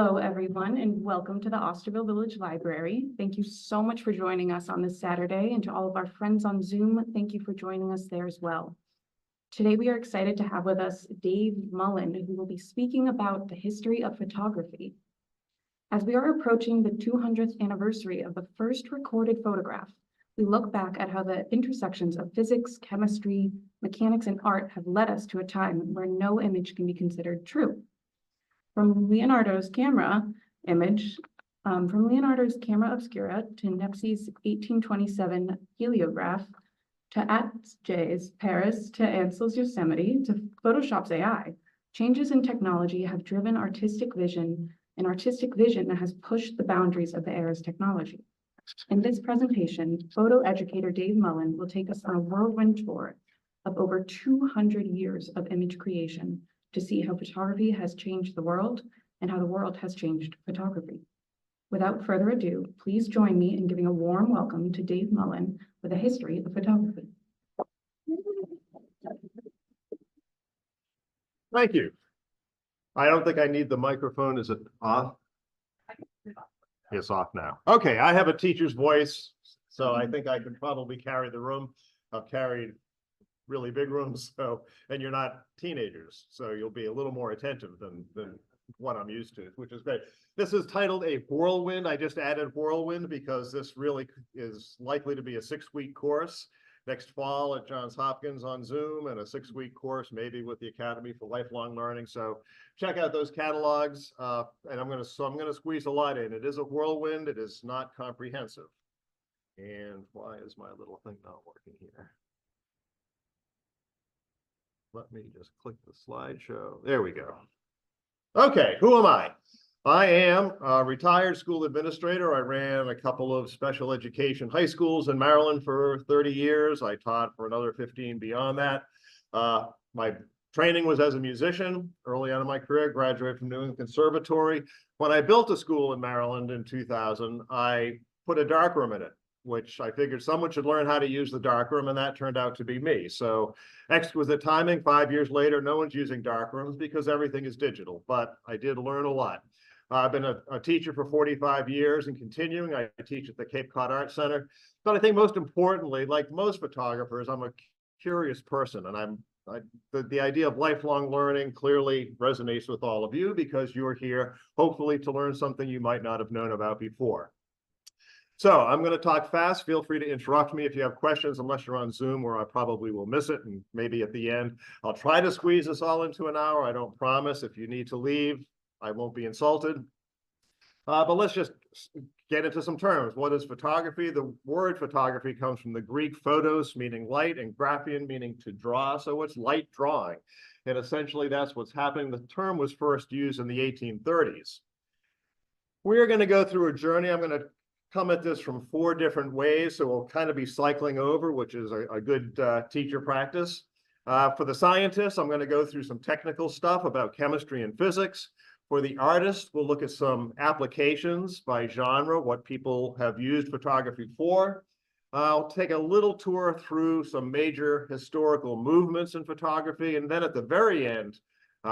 Hello, everyone, and welcome to the Osterville Village Library. Thank you so much for joining us on this Saturday, and to all of our friends on Zoom, thank you for joining us there as well. Today, we are excited to have with us Dave Mullen, who will be speaking about the history of photography. As we are approaching the 200th anniversary of the first recorded photograph, we look back at how the intersections of physics, chemistry, mechanics, and art have led us to a time where no image can be considered true. From Leonardo's camera obscura to Niépce's 1827 heliograph, to Atget's Paris, to Ansel's Yosemite, to Photoshop's AI, changes in technology have driven artistic vision, and artistic vision has pushed the boundaries of the era's technology. In this presentation, photo educator Dave Mullen will take us on a whirlwind tour of over 200 years of image creation to see how photography has changed the world and how the world has changed photography. Without further ado, please join me in giving a warm welcome to Dave Mullen with a history of photography. Thank you. I don't think I need the microphone. Is it off? It's off now. Okay, I have a teacher's voice, so I think I can probably carry the room. I've carried really big rooms, and you're not teenagers, so you'll be a little more attentive than what I'm used to, which is great. This is titled a whirlwind. I just added whirlwind because this really is likely to be a 6-week course next fall at Johns Hopkins on Zoom, and a 6-week course maybe with the Academy for Lifelong Learning. So check out those catalogs, and I'm gonna squeeze a lot in. It is a whirlwind. It is not comprehensive. And why is my little thing not working here? Let me just click the slideshow. There we go. Okay, who am I? I am a retired school administrator. I ran a couple of special education high schools in Maryland for 30 years. I taught for another 15 beyond that. My training was as a musician early on in my career, graduated from New England Conservatory. When I built a school in Maryland in 2000, I put a darkroom in it, which I figured someone should learn how to use the darkroom, and that turned out to be me. So exquisite timing. 5 years later, no one's using darkrooms because everything is digital, but I did learn a lot. I've been a teacher for 45 years and continuing. I teach at the Cape Cod Art Center. But I think most importantly, like most photographers, I'm a curious person, and the idea of lifelong learning clearly resonates with all of you because you're here hopefully to learn something you might not have known about before. So I'm going to talk fast. Feel free to interrupt me if you have questions, unless you're on Zoom, where I probably will miss it. And maybe at the end, I'll try to squeeze this all into an hour. I don't promise. If you need to leave, I won't be insulted. But let's just get into some terms. What is photography? The word photography comes from the Greek photos, meaning light, and graphein, meaning to draw. So it's light drawing. And essentially, that's what's happening. The term was first used in the 1830s. We're going to go through a journey. I'm going to come at this from 4 different ways, so we'll kind of be cycling over, which is a good teacher practice. For the scientists, I'm going to go through some technical stuff about chemistry and physics. For the artists, we'll look at some applications by genre, what people have used photography for. I'll take a little tour through some major historical movements in photography, and then at the very end,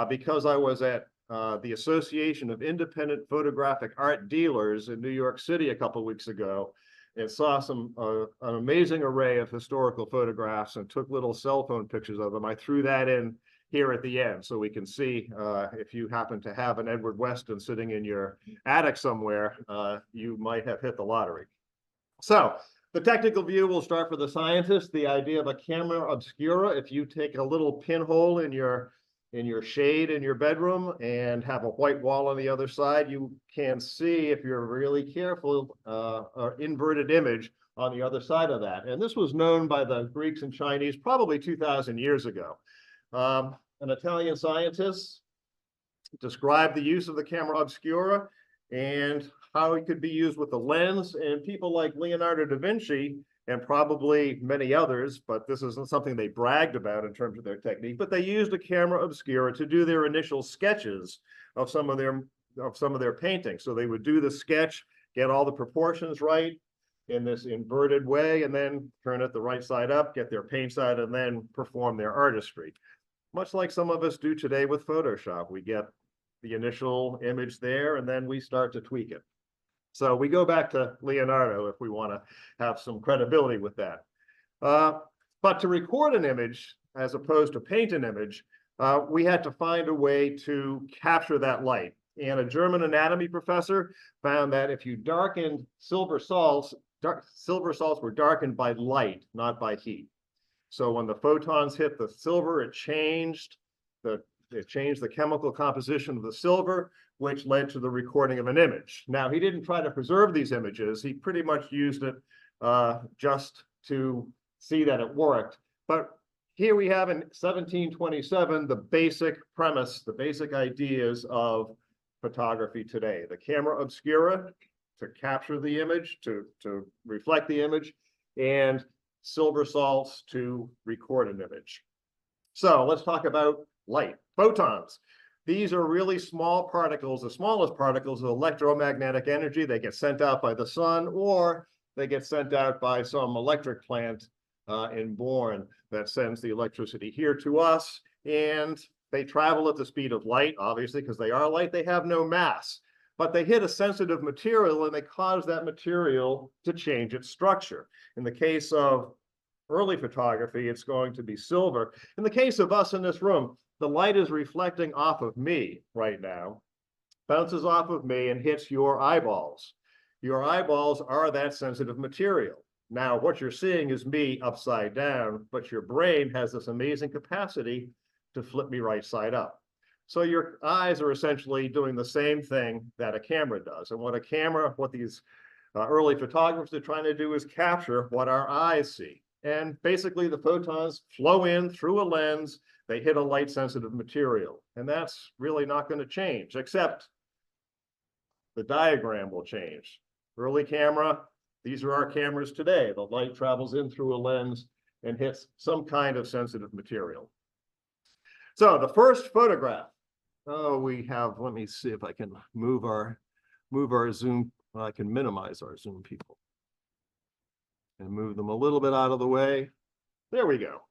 because I was at the Association of Independent Photographic Art Dealers in New York City a couple of weeks ago, and saw an amazing array of historical photographs and took little cell phone pictures of them. I threw that in here at the end so we can see if you happen to have an Edward Weston sitting in your attic somewhere, you might have hit the lottery. So the technical view will start for the scientist. The idea of a camera obscura, if you take a little pinhole in your shade in your bedroom and have a white wall on the other side, you can see, if you're really careful, an inverted image on the other side of that. And this was known by the Greeks and Chinese probably 2,000 years ago. An Italian scientist described the use of the camera obscura and how it could be used with the lens, and people like Leonardo da Vinci and probably many others, but this isn't something they bragged about in terms of their technique, but they used a camera obscura to do their initial sketches of some of their paintings. So they would do the sketch, get all the proportions right in this inverted way, and then turn it the right side up, get their paint side, and then perform their artistry. Much like some of us do today with Photoshop. We get the initial image there, and then we start to tweak it. So we go back to Leonardo if we want to have some credibility with that. But to record an image, as opposed to paint an image, we had to find a way to capture that light. And a German anatomy professor found that if you darkened silver salts were darkened by light, not by heat. So when the photons hit the silver, it changed the chemical composition of the silver, which led to the recording of an image. Now, he didn't try to preserve these images. He pretty much used it just to see that it worked. But here we have in 1727 the basic premise, the basic ideas of photography today. The camera obscura to capture the image, to reflect the image, and silver salts to record an image. So let's talk about light, photons. These are really small particles, the smallest particles of electromagnetic energy. They get sent out by the sun, or they get sent out by some electric plant in Bourne that sends the electricity here to us. And they travel at the speed of light, obviously, because they are light. They have no mass, but they hit a sensitive material and they cause that material to change its structure. In the case of early photography, it's going to be silver. In the case of us in this room, the light is reflecting off of me right now, bounces off of me and hits your eyeballs. Your eyeballs are that sensitive material. Now, what you're seeing is me upside down, but your brain has this amazing capacity to flip me right side up. So your eyes are essentially doing the same thing that a camera does. And what these early photographers are trying to do is capture what our eyes see. And basically the photons flow in through a lens, they hit a light sensitive material. And that's really not going to change, except the diagram will change. Early camera, these are our cameras today. The light travels in through a lens and hits some kind of sensitive material. So the first photograph. Oh, let me see if I can move our zoom. Well, I can minimize our zoom people and move them a little bit out of the way. There we go.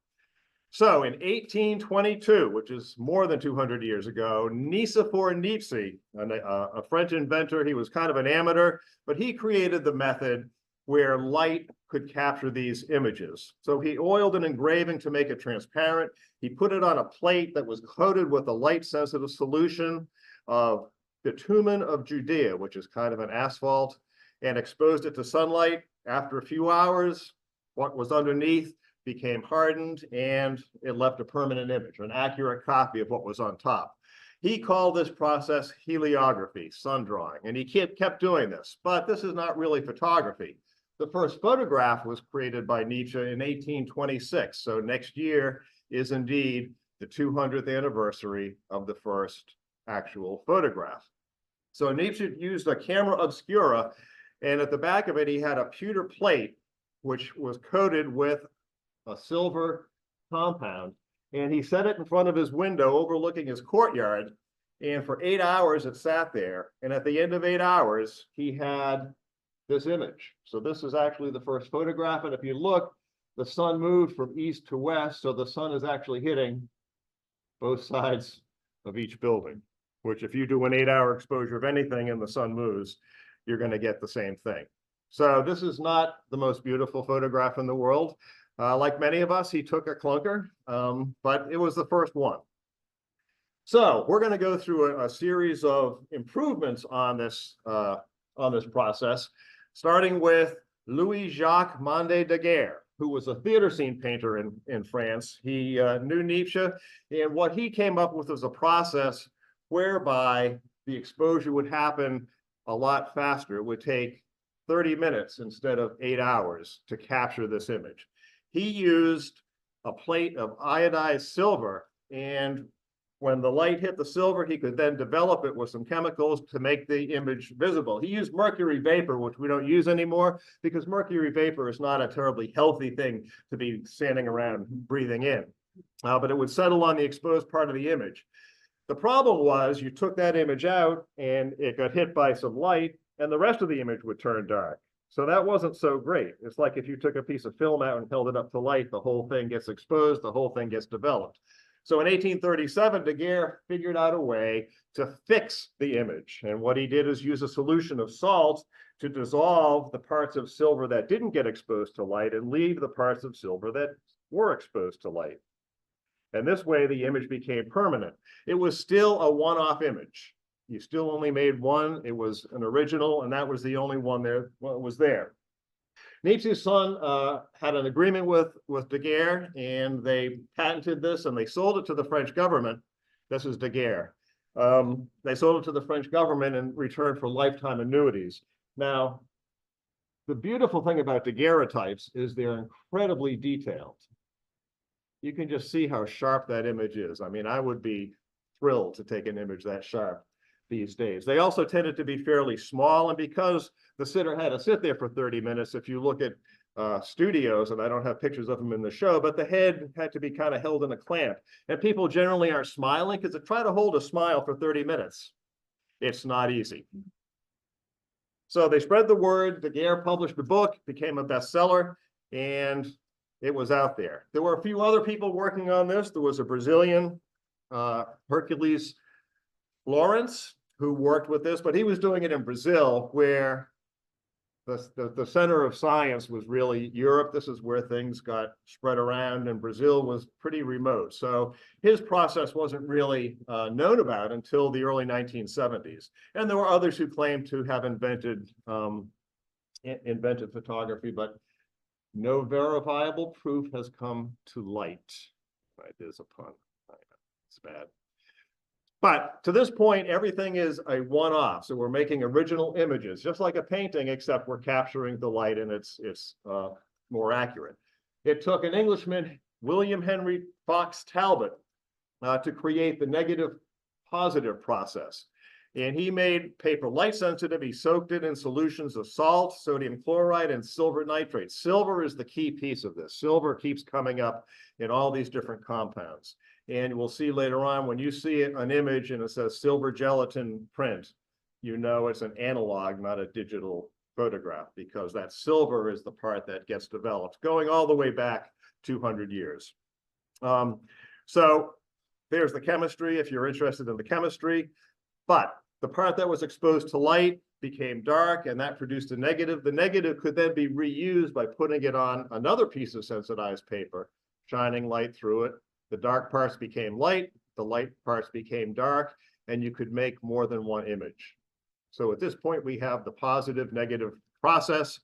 So in 1822, which is more than 200 years ago, Niépce, a French inventor, he was kind of an amateur, but he created the method where light could capture these images. So he oiled an engraving to make it transparent. He put it on a plate that was coated with a light-sensitive solution of bitumen of Judea, which is kind of an asphalt, and exposed it to sunlight. After a few hours, what was underneath became hardened, and it left a permanent image, an accurate copy of what was on top. He called this process heliography, sun drawing, and he kept doing this. But this is not really photography. The first photograph was created by Niépce in 1826. So next year is indeed the 200th anniversary of the first actual photograph. So Niépce used a camera obscura, and at the back of it, he had a pewter plate, which was coated with a silver compound. And he set it in front of his window overlooking his courtyard. And for 8 hours, it sat there. And at the end of 8 hours, he had this image. So this is actually the first photograph. And if you look, the sun moved from east to west. So the sun is actually hitting both sides of each building, which if you do an 8-hour exposure of anything and the sun moves, you're going to get the same thing. So this is not the most beautiful photograph in the world. Like many of us, he took a clunker, but it was the first one. So we're going to go through a series of improvements on this process, starting with Louis-Jacques Mandé Daguerre, who was a theater scene painter in France. He knew Niépce, and what he came up with was a process whereby the exposure would happen a lot faster. It would take 30 minutes instead of 8 hours to capture this image. He used a plate of iodized silver, and when the light hit the silver, he could then develop it with some chemicals to make the image visible. He used mercury vapor, which we don't use anymore, because mercury vapor is not a terribly healthy thing to be standing around breathing in. But it would settle on the exposed part of the image. The problem was you took that image out and it got hit by some light, and the rest of the image would turn dark. So that wasn't so great. It's like if you took a piece of film out and held it up to light, the whole thing gets exposed, the whole thing gets developed. So in 1837, Daguerre figured out a way to fix the image. And what he did is use a solution of salt to dissolve the parts of silver that didn't get exposed to light and leave the parts of silver that were exposed to light. And this way, the image became permanent. It was still a one-off image. You still only made one. It was an original, and that was the only one there was there. Niépce's son had an agreement with Daguerre, and they patented this, and they sold it to the French government. This is Daguerre. They sold it to the French government in return for lifetime annuities. Now, the beautiful thing about daguerreotypes is they're incredibly detailed. You can just see how sharp that image is. I mean, I would be thrilled to take an image that sharp these days. They also tended to be fairly small, and because the sitter had to sit there for 30 minutes, if you look at studios, and I don't have pictures of them in the show, but the head had to be kind of held in a clamp. And people generally aren't smiling because to try to hold a smile for 30 minutes, it's not easy. So they spread the word. Daguerre published a book, became a bestseller, and it was out there. There were a few other people working on this. There was a Brazilian, Hercules Lawrence, who worked with this, but he was doing it in Brazil, where the center of science was really Europe. This is where things got spread around, and Brazil was pretty remote. So his process wasn't really known about until the early 1970s. And there were others who claimed to have invented photography, but no verifiable proof has come to light. Right, there's a pun. It's bad. But to this point, everything is a one-off. So we're making original images, just like a painting, except we're capturing the light and it's more accurate. It took an Englishman, William Henry Fox Talbot, to create the negative-positive process. And he made paper light sensitive. He soaked it in solutions of salt, sodium chloride, and silver nitrate. Silver is the key piece of this. Silver keeps coming up in all these different compounds. And we'll see later on, when you see an image and it says silver gelatin print, you know it's an analog, not a digital photograph, because that silver is the part that gets developed, going all the way back 200 years. So there's the chemistry, if you're interested in the chemistry. But the part that was exposed to light became dark, and that produced a negative. The negative could then be reused by putting it on another piece of sensitized paper, shining light through it. The dark parts became light, the light parts became dark, and you could make more than one image. So at this point, we have the positive negative process,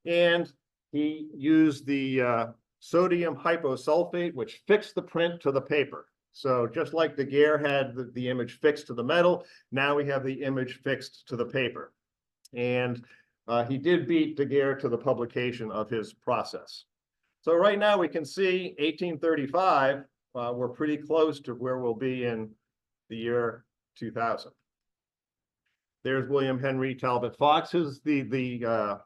and he used the sodium hyposulfate, which fixed the print to the paper. So just like Daguerre had the image fixed to the metal, now we have the image fixed to the paper. And he did beat Daguerre to the publication of his process. So right now we can see 1835, we're pretty close to where we'll be in the year 2000. There's William Henry Talbot Fox. The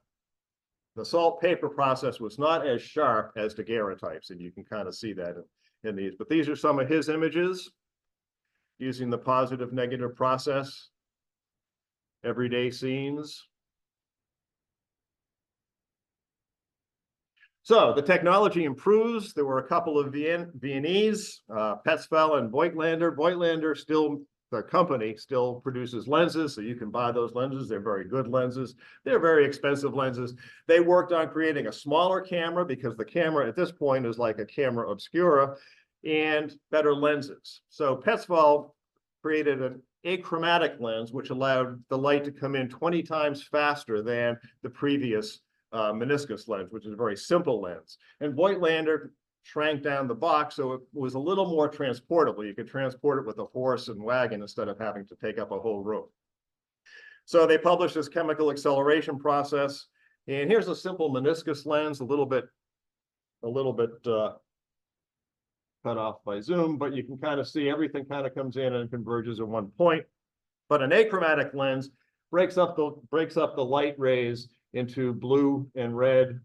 salt paper process was not as sharp as daguerreotypes, and you can kind of see that in these. But these are some of his images using the positive negative process, everyday scenes. So the technology improves. There were a couple of Viennese, Petzval and Voigtlander. Voigtlander still, the company still produces lenses, so you can buy those lenses. They're very good lenses. They're very expensive lenses. They worked on creating a smaller camera, because the camera at this point is like a camera obscura, and better lenses. So Petzval created an achromatic lens, which allowed the light to come in 20 times faster than the previous meniscus lens, which is a very simple lens. And Voigtlander shrank down the box, so it was a little more transportable. You could transport it with a horse and wagon instead of having to take up a whole room. So they published this chemical acceleration process. And here's a simple meniscus lens, a little bit cut off by zoom, but you can kind of see everything kind of comes in and converges at one point. But an achromatic lens breaks up the light rays into blue and red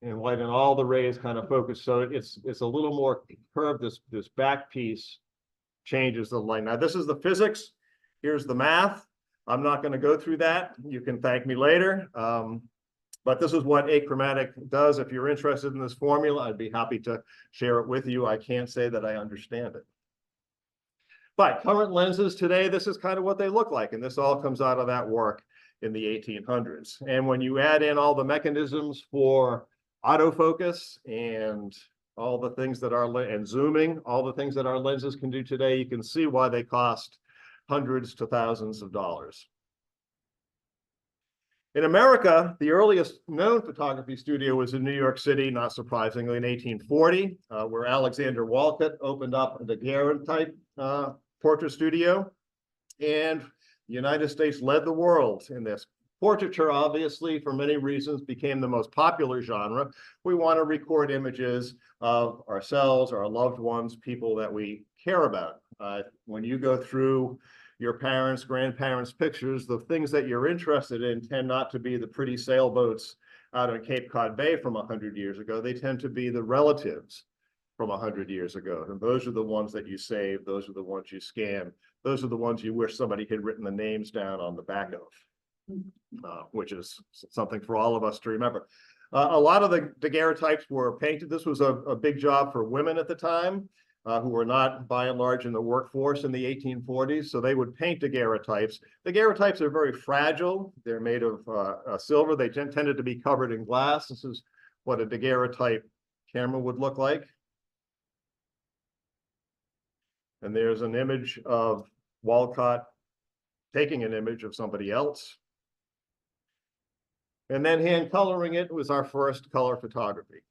and white, and all the rays kind of focus. So it's a little more curved. This back piece changes the light. Now this is the physics. Here's the math. I'm not going to go through that. You can thank me later. But this is what achromatic does. If you're interested in this formula, I'd be happy to share it with you. I can't say that I understand it. But current lenses today, this is kind of what they look like. And this all comes out of that work in the 1800s. And when you add in all the mechanisms for autofocus and all the things that and zooming, all the things that our lenses can do today, you can see why they cost hundreds to thousands of dollars. In America, the earliest known photography studio was in New York City, not surprisingly, in 1840, where Alexander Walcott opened up a daguerreotype portrait studio. And the United States led the world in this. Portraiture, obviously, for many reasons, became the most popular genre. We want to record images of ourselves, our loved ones, people that we care about. When you go through your parents, grandparents' pictures, the things that you're interested in tend not to be the pretty sailboats out on Cape Cod Bay from 100 years ago. They tend to be the relatives from 100 years ago. And those are the ones that you save. Those are the ones you scan. Those are the ones you wish somebody had written the names down on the back of, which is something for all of us to remember. A lot of the daguerreotypes were painted. This was a big job for women at the time, who were not, by and large, in the workforce in the 1840s. So they would paint daguerreotypes. Daguerreotypes are very fragile. They're made of silver. They tended to be covered in glass. This is what a daguerreotype camera would look like. And there's an image of Walcott taking an image of somebody else. And then hand coloring it was our first color photography.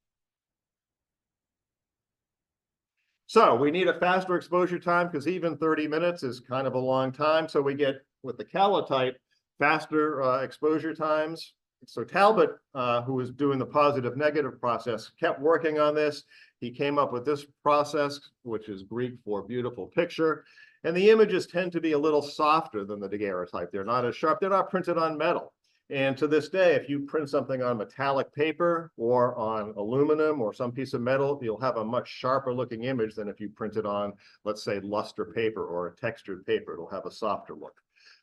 So we need a faster exposure time because even 30 minutes is kind of a long time. So we get, with the calotype, faster exposure times. So Talbot, who was doing the positive negative process, kept working on this. He came up with this process, which is Greek for beautiful picture. And the images tend to be a little softer than the daguerreotype. They're not as sharp. They're not printed on metal. And to this day, if you print something on metallic paper or on aluminum or some piece of metal, you'll have a much sharper looking image than if you print it on, let's say, luster paper or a textured paper. It'll have a softer look.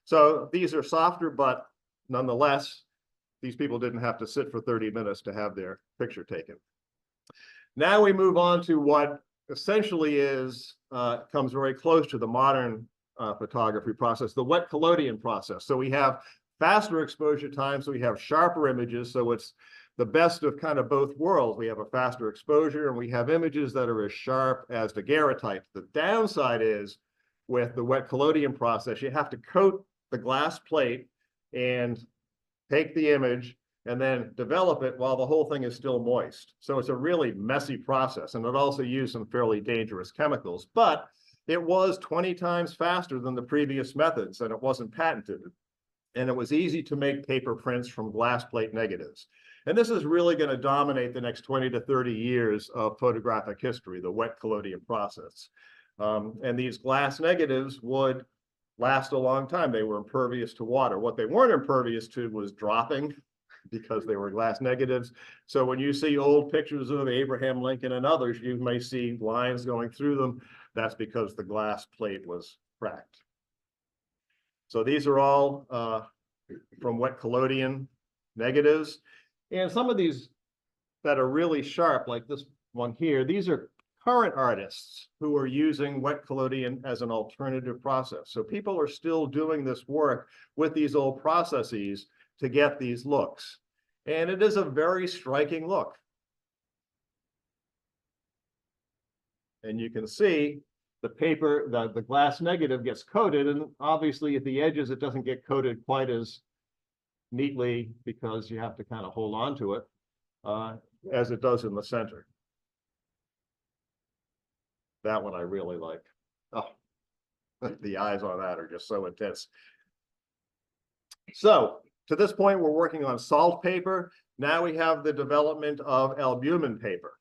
So these are softer, but nonetheless, these people didn't have to sit for 30 minutes to have their picture taken. Now we move on to what essentially comes very close to the modern photography process, the wet collodion process. So we have faster exposure time, so we have sharper images. So it's the best of kind of both worlds. We have a faster exposure and we have images that are as sharp as daguerreotype. The downside is with the wet collodion process, you have to coat the glass plate and take the image and then develop it while the whole thing is still moist. So it's a really messy process, and it also used some fairly dangerous chemicals, but it was 20 times faster than the previous methods, and it wasn't patented. And it was easy to make paper prints from glass plate negatives. And this is really going to dominate the next 20 to 30 years of photographic history, the wet collodion process. And these glass negatives would last a long time. They were impervious to water. What they weren't impervious to was dropping, because they were glass negatives. So when you see old pictures of Abraham Lincoln and others, you may see lines going through them. That's because the glass plate was cracked. So these are all from wet collodion negatives. And some of these that are really sharp, like this one here, these are current artists who are using wet collodion as an alternative process. So people are still doing this work with these old processes to get these looks. And it is a very striking look. And you can see the paper, the glass negative gets coated, and obviously at the edges it doesn't get coated quite as neatly because you have to kind of hold on to it as it does in the center. That one I really like. Oh, the eyes on that are just so intense. So to this point, we're working on salt paper. Now we have the development of albumin paper.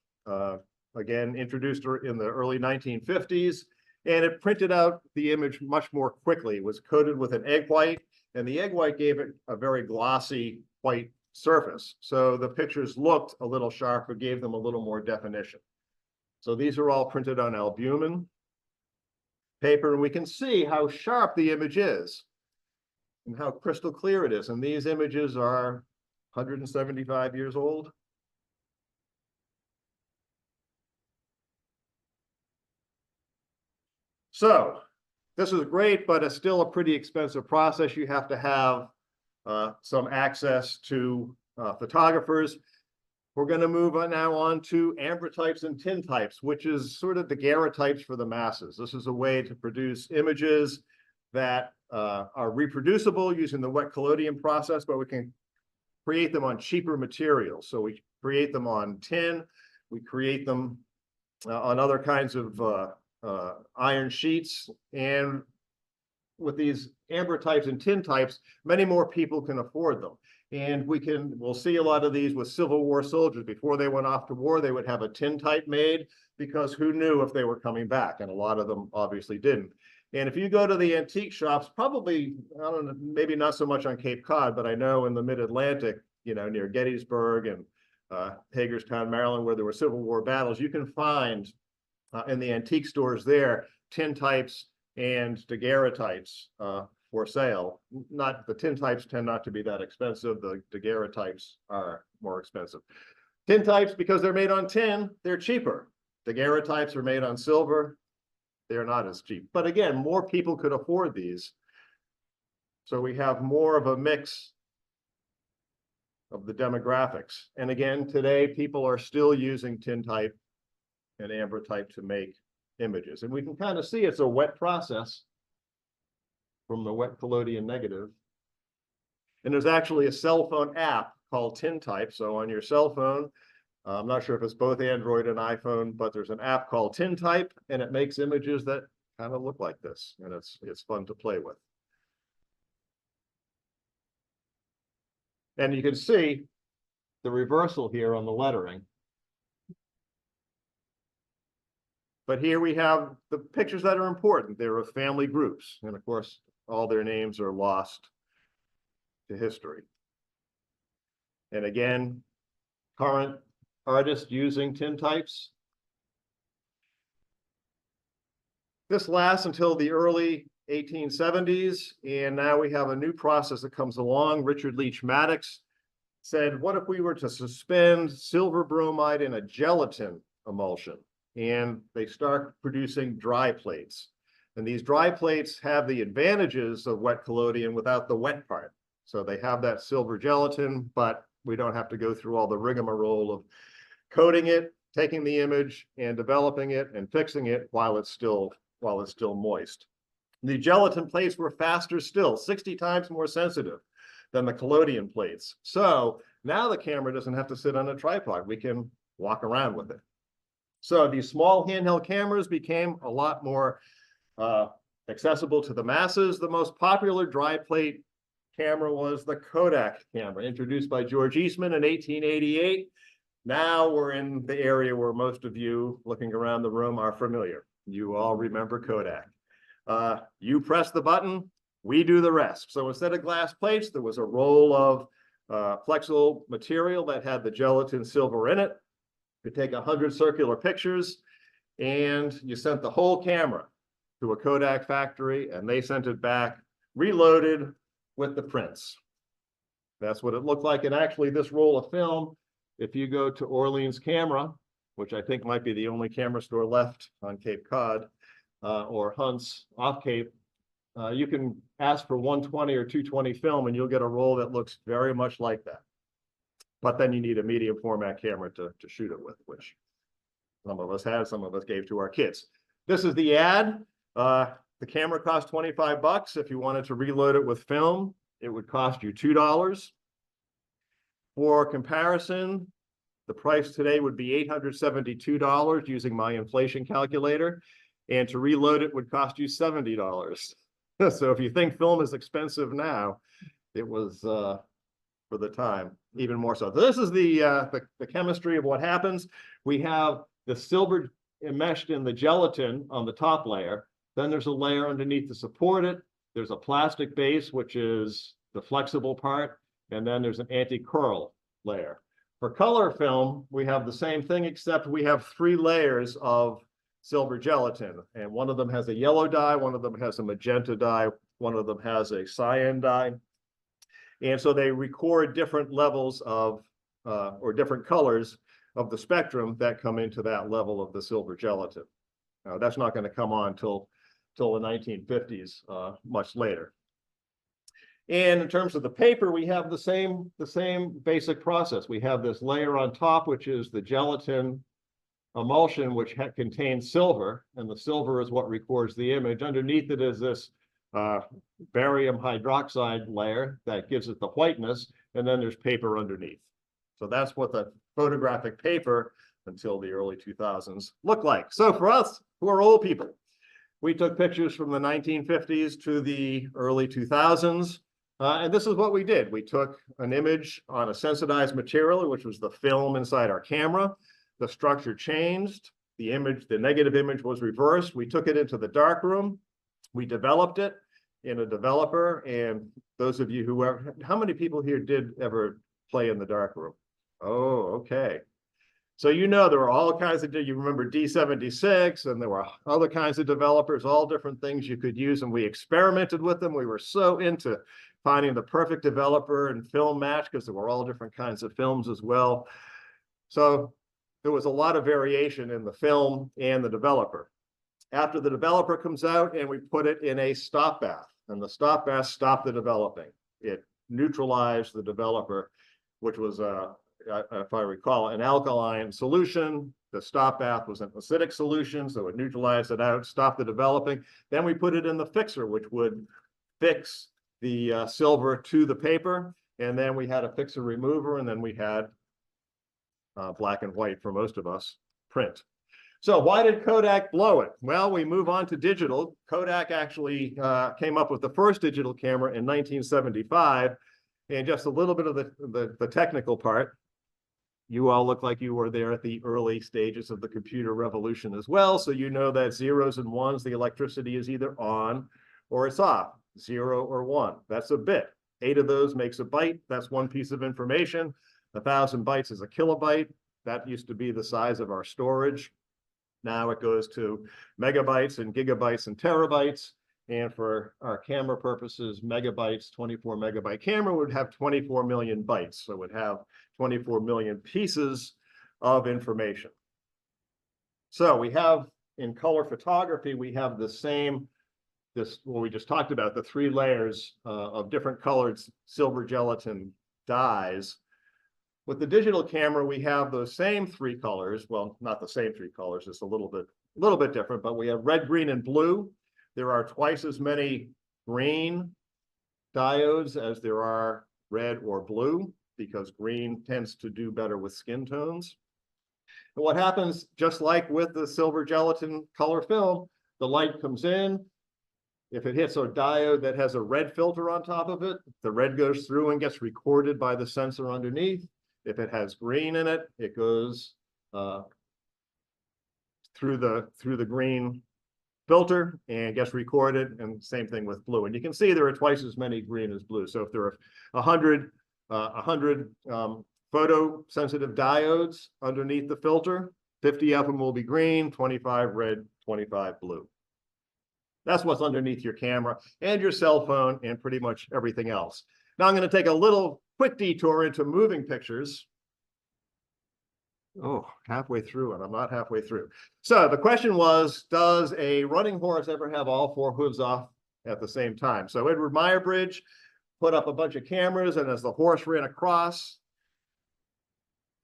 Again, introduced in the early 1950s, and it printed out the image much more quickly. It was coated with an egg white, and the egg white gave it a very glossy white surface. So the pictures looked a little sharper, gave them a little more definition. So these are all printed on albumin paper, and we can see how sharp the image is and how crystal clear it is. And these images are 175 years old. So this is great, but it's still a pretty expensive process. You have to have some access to photographers. We're going to move on now on to ambrotypes and tintypes, which is sort of daguerreotypes for the masses. This is a way to produce images that are reproducible using the wet collodion process, but we can create them on cheaper materials. So we create them on tin, we create them on other kinds of iron sheets, and with these ambrotypes and tintypes, many more people can afford them. And we'll see a lot of these with Civil War soldiers. Before they went off to war, they would have a tintype made because who knew if they were coming back? And a lot of them obviously didn't. And if you go to the antique shops, probably, I don't know, maybe not so much on Cape Cod, but I know in the mid-Atlantic, you know, near Gettysburg and Hagerstown, Maryland, where there were Civil War battles, you can find in the antique stores there tintypes and daguerreotypes for sale. Not the tintypes tend not to be that expensive. The daguerreotypes are more expensive. Tintypes, because they're made on tin, they're cheaper. Daguerreotypes are made on silver. They're not as cheap. But again, more people could afford these. So we have more of a mix of the demographics. And again, today people are still using tintype and ambrotype to make images. And we can kind of see it's a wet process from the wet collodion negative. And there's actually a cell phone app called Tintype. So on your cell phone, I'm not sure if it's both Android and iPhone, but there's an app called Tintype, and it makes images that kind of look like this. And it's fun to play with. And you can see the reversal here on the lettering. But here we have the pictures that are important. They're of family groups. And of course, all their names are lost to history. And again, current artists using tintypes. This lasts until the early 1870s. And now we have a new process that comes along. Richard Leach Maddox said, what if we were to suspend silver bromide in a gelatin emulsion? And they start producing dry plates. And these dry plates have the advantages of wet collodion without the wet part. So they have that silver gelatin, but we don't have to go through all the rigmarole of coating it, taking the image and developing it and fixing it while it's still moist. The gelatin plates were faster still, 60 times more sensitive than the collodion plates. So now the camera doesn't have to sit on a tripod. We can walk around with it. So these small handheld cameras became a lot more accessible to the masses. The most popular dry plate camera was the Kodak camera, introduced by George Eastman in 1888. Now we're in the area where most of you looking around the room are familiar. You all remember Kodak. You press the button, we do the rest. So instead of glass plates, there was a roll of flexible material that had the gelatin silver in it. You could take 100 circular pictures, and you sent the whole camera to a Kodak factory, and they sent it back reloaded with the prints. That's what it looked like. And actually, this roll of film, if you go to Orleans Camera, which I think might be the only camera store left on Cape Cod, or Hunt's off Cape, you can ask for 120 or 220 film, and you'll get a roll that looks very much like that. But then you need a medium format camera to shoot it with, which some of us have, some of us gave to our kids. This is the ad. The camera cost 25 bucks. If you wanted to reload it with film, it would cost you $2. For comparison, the price today would be $872 using my inflation calculator. And to reload it would cost you $70. So if you think film is expensive now, it was for the time even more so. This is the chemistry of what happens. We have the silver enmeshed in the gelatin on the top layer. Then there's a layer underneath to support it. There's a plastic base, which is the flexible part. And then there's an anti-curl layer. For color film, we have the same thing, except we have 3 layers of silver gelatin. And one of them has a yellow dye, one of them has a magenta dye, one of them has a cyan dye. And so they record different levels of, or different colors of the spectrum that come into that level of the silver gelatin. Now, that's not going to come on till the 1950s, much later. And in terms of the paper, we have the same basic process. We have this layer on top, which is the gelatin emulsion, which contains silver, and the silver is what records the image. Underneath it is this barium hydroxide layer that gives it the whiteness, and then there's paper underneath. So that's what the photographic paper until the early 2000s looked like. So for us, who are old people, we took pictures from the 1950s to the early 2000s. And this is what we did. We took an image on a sensitized material, which was the film inside our camera. The structure changed. The image, the negative image was reversed. We took it into the darkroom. We developed it in a developer. And those of you who ever, how many people here did ever play in the darkroom? Oh, okay. So you know there were all kinds of, you remember D76, and there were other kinds of developers, all different things you could use, and we experimented with them. We were so into finding the perfect developer and film match because there were all different kinds of films as well. So there was a lot of variation in the film and the developer. After the developer comes out, and we put it in a stop bath, and the stop bath stopped the developing. It neutralized the developer, which was if I recall, an alkaline solution. The stop bath was an acidic solution, so it neutralized it out, stopped the developing. Then we put it in the fixer, which would fix the silver to the paper. And then we had a fixer remover, and then we had black and white for most of us print. So why did Kodak blow it? Well, we move on to digital. Kodak actually came up with the first digital camera in 1975. And just a little bit of the technical part. You all look like you were there at the early stages of the computer revolution as well. So you know that zeros and ones, the electricity is either on or it's off, 0 or 1. That's a bit. 8 of those makes a byte. That's one piece of information. 1,000 bytes is a kilobyte. That used to be the size of our storage. Now it goes to megabytes and gigabytes and terabytes. And for our camera purposes, megabytes, 24 megabyte camera would have 24 million bytes. So it would have 24 million pieces of information. So we have in color photography, we have the same, what we just talked about, the 3 layers of different colored silver gelatin dyes. With the digital camera, we have those same 3 colors. Well, not the same 3 colors, it's a little bit different, but we have red, green, and blue. There are twice as many green diodes as there are red or blue, because green tends to do better with skin tones. And what happens, just like with the silver gelatin color film, the light comes in. If it hits a diode that has a red filter on top of it, the red goes through and gets recorded by the sensor underneath. If it has green in it, it goes through the green filter and gets recorded, and same thing with blue. And you can see there are twice as many green as blue. So if there are 100 photosensitive diodes underneath the filter, 50 of them will be green, 25 red, 25 blue. That's what's underneath your camera and your cell phone and pretty much everything else. Now I'm going to take a little quick detour into moving pictures. Oh, halfway through, and I'm not halfway through. So the question was, does a running horse ever have all 4 hooves off at the same time? So Edward Muybridge put up a bunch of cameras, and as the horse ran across,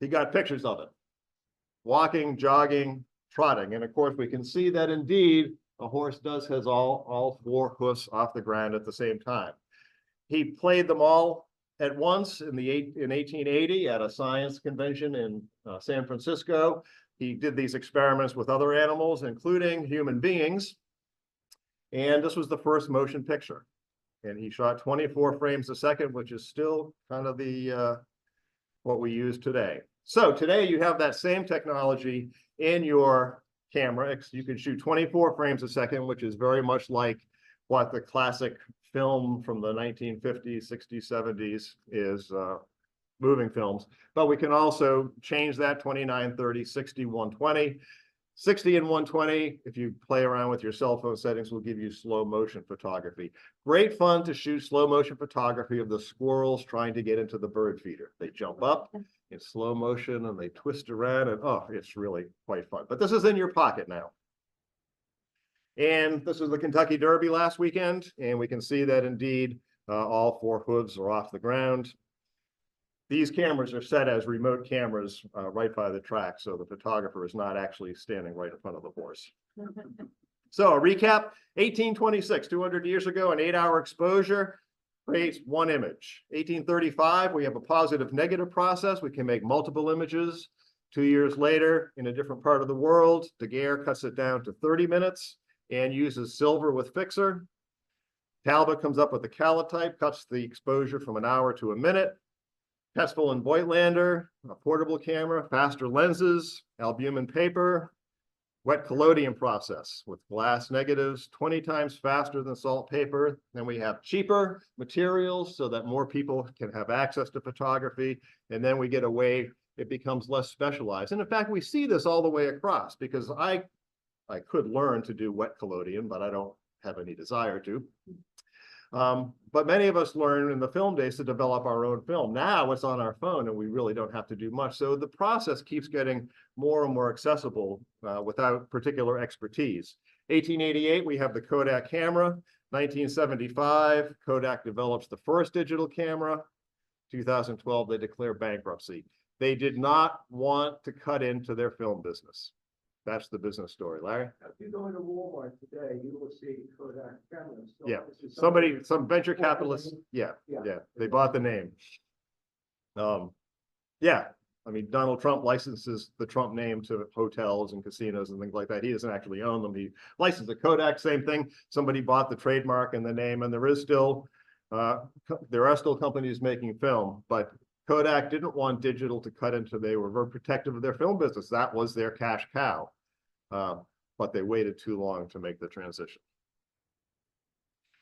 he got pictures of it. Walking, jogging, trotting. And of course, we can see that indeed, a horse has all 4 hoofs off the ground at the same time. He played them all at once in 1880 at a science convention in San Francisco. He did these experiments with other animals, including human beings. And this was the first motion picture. And he shot 24 frames a second, which is still kind of the what we use today. So today you have that same technology in your camera. You can shoot 24 frames a second, which is very much like what the classic film from the 1950s, 60s, 70s is, moving films. But we can also change that 29, 30, 60, 120. 60 and 120, if you play around with your cell phone settings, will give you slow motion photography. Great fun to shoot slow motion photography of the squirrels trying to get into the bird feeder. They jump up in slow motion and they twist around, and oh, it's really quite fun. But this is in your pocket now. And this is the Kentucky Derby last weekend, and we can see that indeed all 4 hooves are off the ground. These cameras are set as remote cameras right by the track, so the photographer is not actually standing right in front of the horse. So a recap, 1826, 200 years ago, an 8-hour exposure creates 1 image. 1835, we have a positive negative process. We can make multiple images. 2 years later, in a different part of the world, Daguerre cuts it down to 30 minutes and uses silver with fixer. Talbot comes up with the calotype, cuts the exposure from an hour to a minute. Pestel and Voigtlander, a portable camera, faster lenses, albumin paper, wet collodion process with glass negatives, 20 times faster than salt paper. Then we have cheaper materials so that more people can have access to photography. And then we get away, it becomes less specialized. And in fact, we see this all the way across, because I could learn to do wet collodion, but I don't have any desire to. But many of us learn in the film days to develop our own film. Now it's on our phone and we really don't have to do much. So the process keeps getting more and more accessible without particular expertise. 1888, we have the Kodak camera. 1975, Kodak develops the first digital camera. 2012, they declare bankruptcy. They did not want to cut into their film business. That's the business story, Larry. If you go into Walmart today, you will see Kodak cameras. So Yeah, this is some venture capitalists, yeah, they bought the name. Yeah, I mean, Donald Trump licenses the Trump name to hotels and casinos and things like that. He doesn't actually own them. He licensed the Kodak, same thing. Somebody bought the trademark and the name, and there are still companies making film, but Kodak didn't want digital to cut into. They were very protective of their film business. That was their cash cow. But they waited too long to make the transition.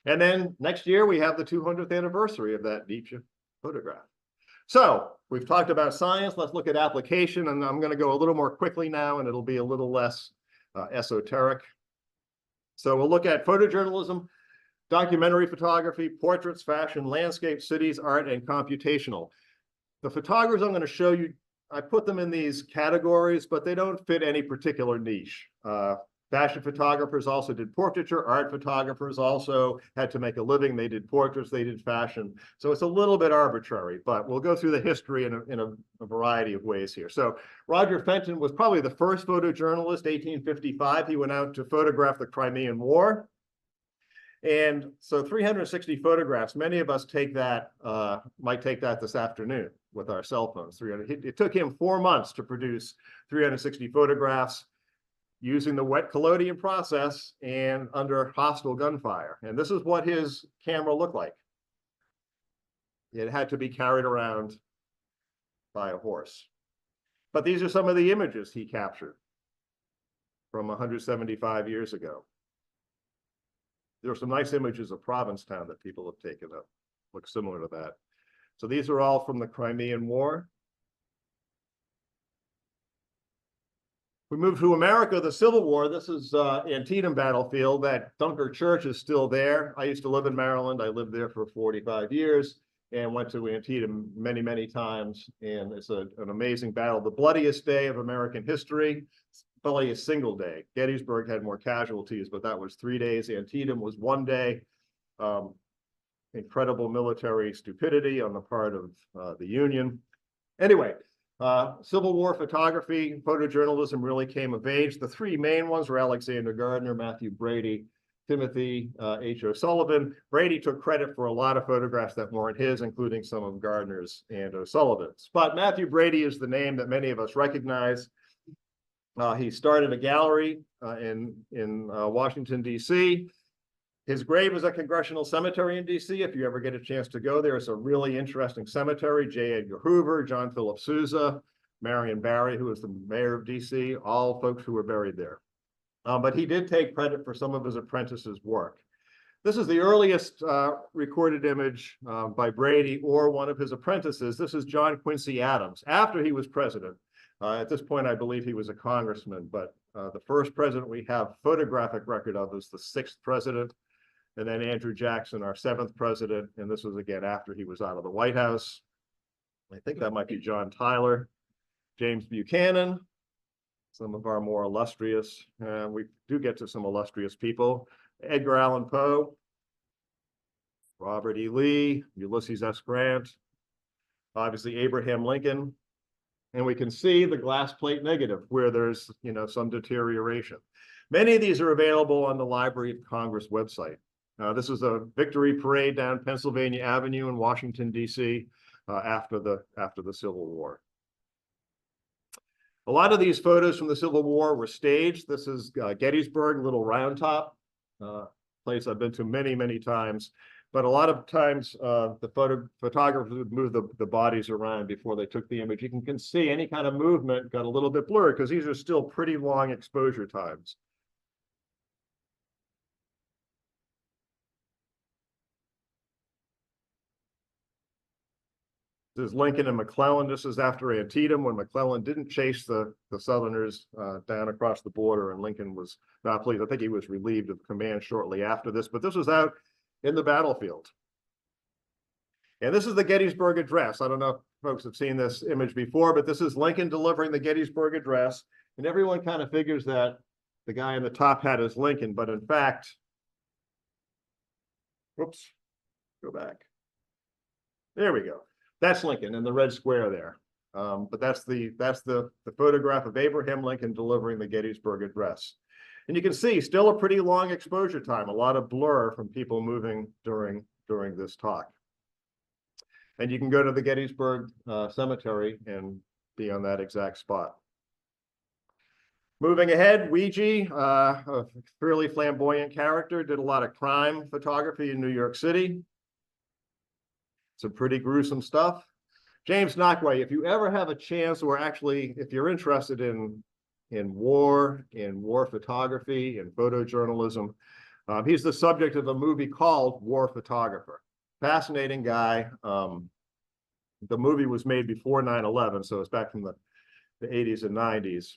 And then next year, we have the 200th anniversary of that Niépce photograph. So we've talked about science. Let's look at application. And I'm going to go a little more quickly now, and it'll be a little less esoteric. So we'll look at photojournalism, documentary photography, portraits, fashion, landscape, cities, art, and computational. The photographers I'm going to show you, I put them in these categories, but they don't fit any particular niche. Fashion photographers also did portraiture. Art photographers also had to make a living. They did portraits, they did fashion. So it's a little bit arbitrary, but we'll go through the history in a variety of ways here. So Roger Fenton was probably the first photojournalist, 1855. He went out to photograph the Crimean War. And so 360 photographs, many of us take that, might take that this afternoon with our cell phones. It took him 4 months to produce 360 photographs using the wet collodion process and under hostile gunfire. And this is what his camera looked like. It had to be carried around by a horse. But these are some of the images he captured from 175 years ago. There are some nice images of Provincetown that people have taken that look similar to that. So these are all from the Crimean War. We move to America, the Civil War. This is Antietam battlefield. That Dunker Church is still there. I used to live in Maryland. I lived there for 45 years and went to Antietam many, many times. And it's an amazing battle. The bloodiest day of American history. Probably a single day. Gettysburg had more casualties, but that was 3 days. Antietam was 1 day. Incredible military stupidity on the part of the Union. Anyway, Civil War photography, photojournalism really came of age. The 3 main ones were Alexander Gardner, Matthew Brady, Timothy H. O'Sullivan. Brady took credit for a lot of photographs that weren't his, including some of Gardner's and O'Sullivan's. But Matthew Brady is the name that many of us recognize. He started a gallery in Washington, D.C. His grave is at Congressional Cemetery in D.C. If you ever get a chance to go there, it's a really interesting cemetery. J. Edgar Hoover, John Philip Sousa, Marion Barry, who was the mayor of D.C., all folks who were buried there. But he did take credit for some of his apprentices' work. This is the earliest recorded image by Brady or one of his apprentices. This is John Quincy Adams, after he was president. At this point, I believe he was a congressman, but The first president we have photographic record of is the 6th president, and then Andrew Jackson, our 7th president, and this was again after he was out of the White House. I think that might be John Tyler, James Buchanan, some of our more illustrious, we do get to some illustrious people, Edgar Allan Poe, Robert E. Lee, Ulysses S. Grant, obviously Abraham Lincoln, and we can see the glass plate negative where there's, some deterioration. Many of these are available on the Library of Congress website. This is a victory parade down Pennsylvania Avenue in Washington, D.C. After the Civil War. A lot of these photos from the Civil War were staged. This is Gettysburg, Little Round Top, place I've been to many, many times. But a lot of times the photographers would move the bodies around before they took the image. You can see any kind of movement got a little bit blurred because these are still pretty long exposure times. This is Lincoln and McClellan. This is after Antietam when McClellan didn't chase the Southerners down across the border, and Lincoln was not pleased. I think he was relieved of command shortly after this, but this was out in the battlefield. And this is the Gettysburg Address. I don't know if folks have seen this image before, but this is Lincoln delivering the Gettysburg Address. And everyone kind of figures that the guy in the top hat is Lincoln, but in fact, whoops, go back. There we go. That's Lincoln in the red square there. But that's the photograph of Abraham Lincoln delivering the Gettysburg Address. And you can see still a pretty long exposure time, a lot of blur from people moving during this talk. And you can go to the Gettysburg Cemetery and be on that exact spot. Moving ahead, Ouija, a fairly flamboyant character, did a lot of crime photography in New York City. Some pretty gruesome stuff. James Knockway, if you ever have a chance, or actually if you're interested in war photography and photojournalism, he's the subject of a movie called War Photographer. Fascinating guy. The movie was made before 9/11, so it's back from the 80s and 90s.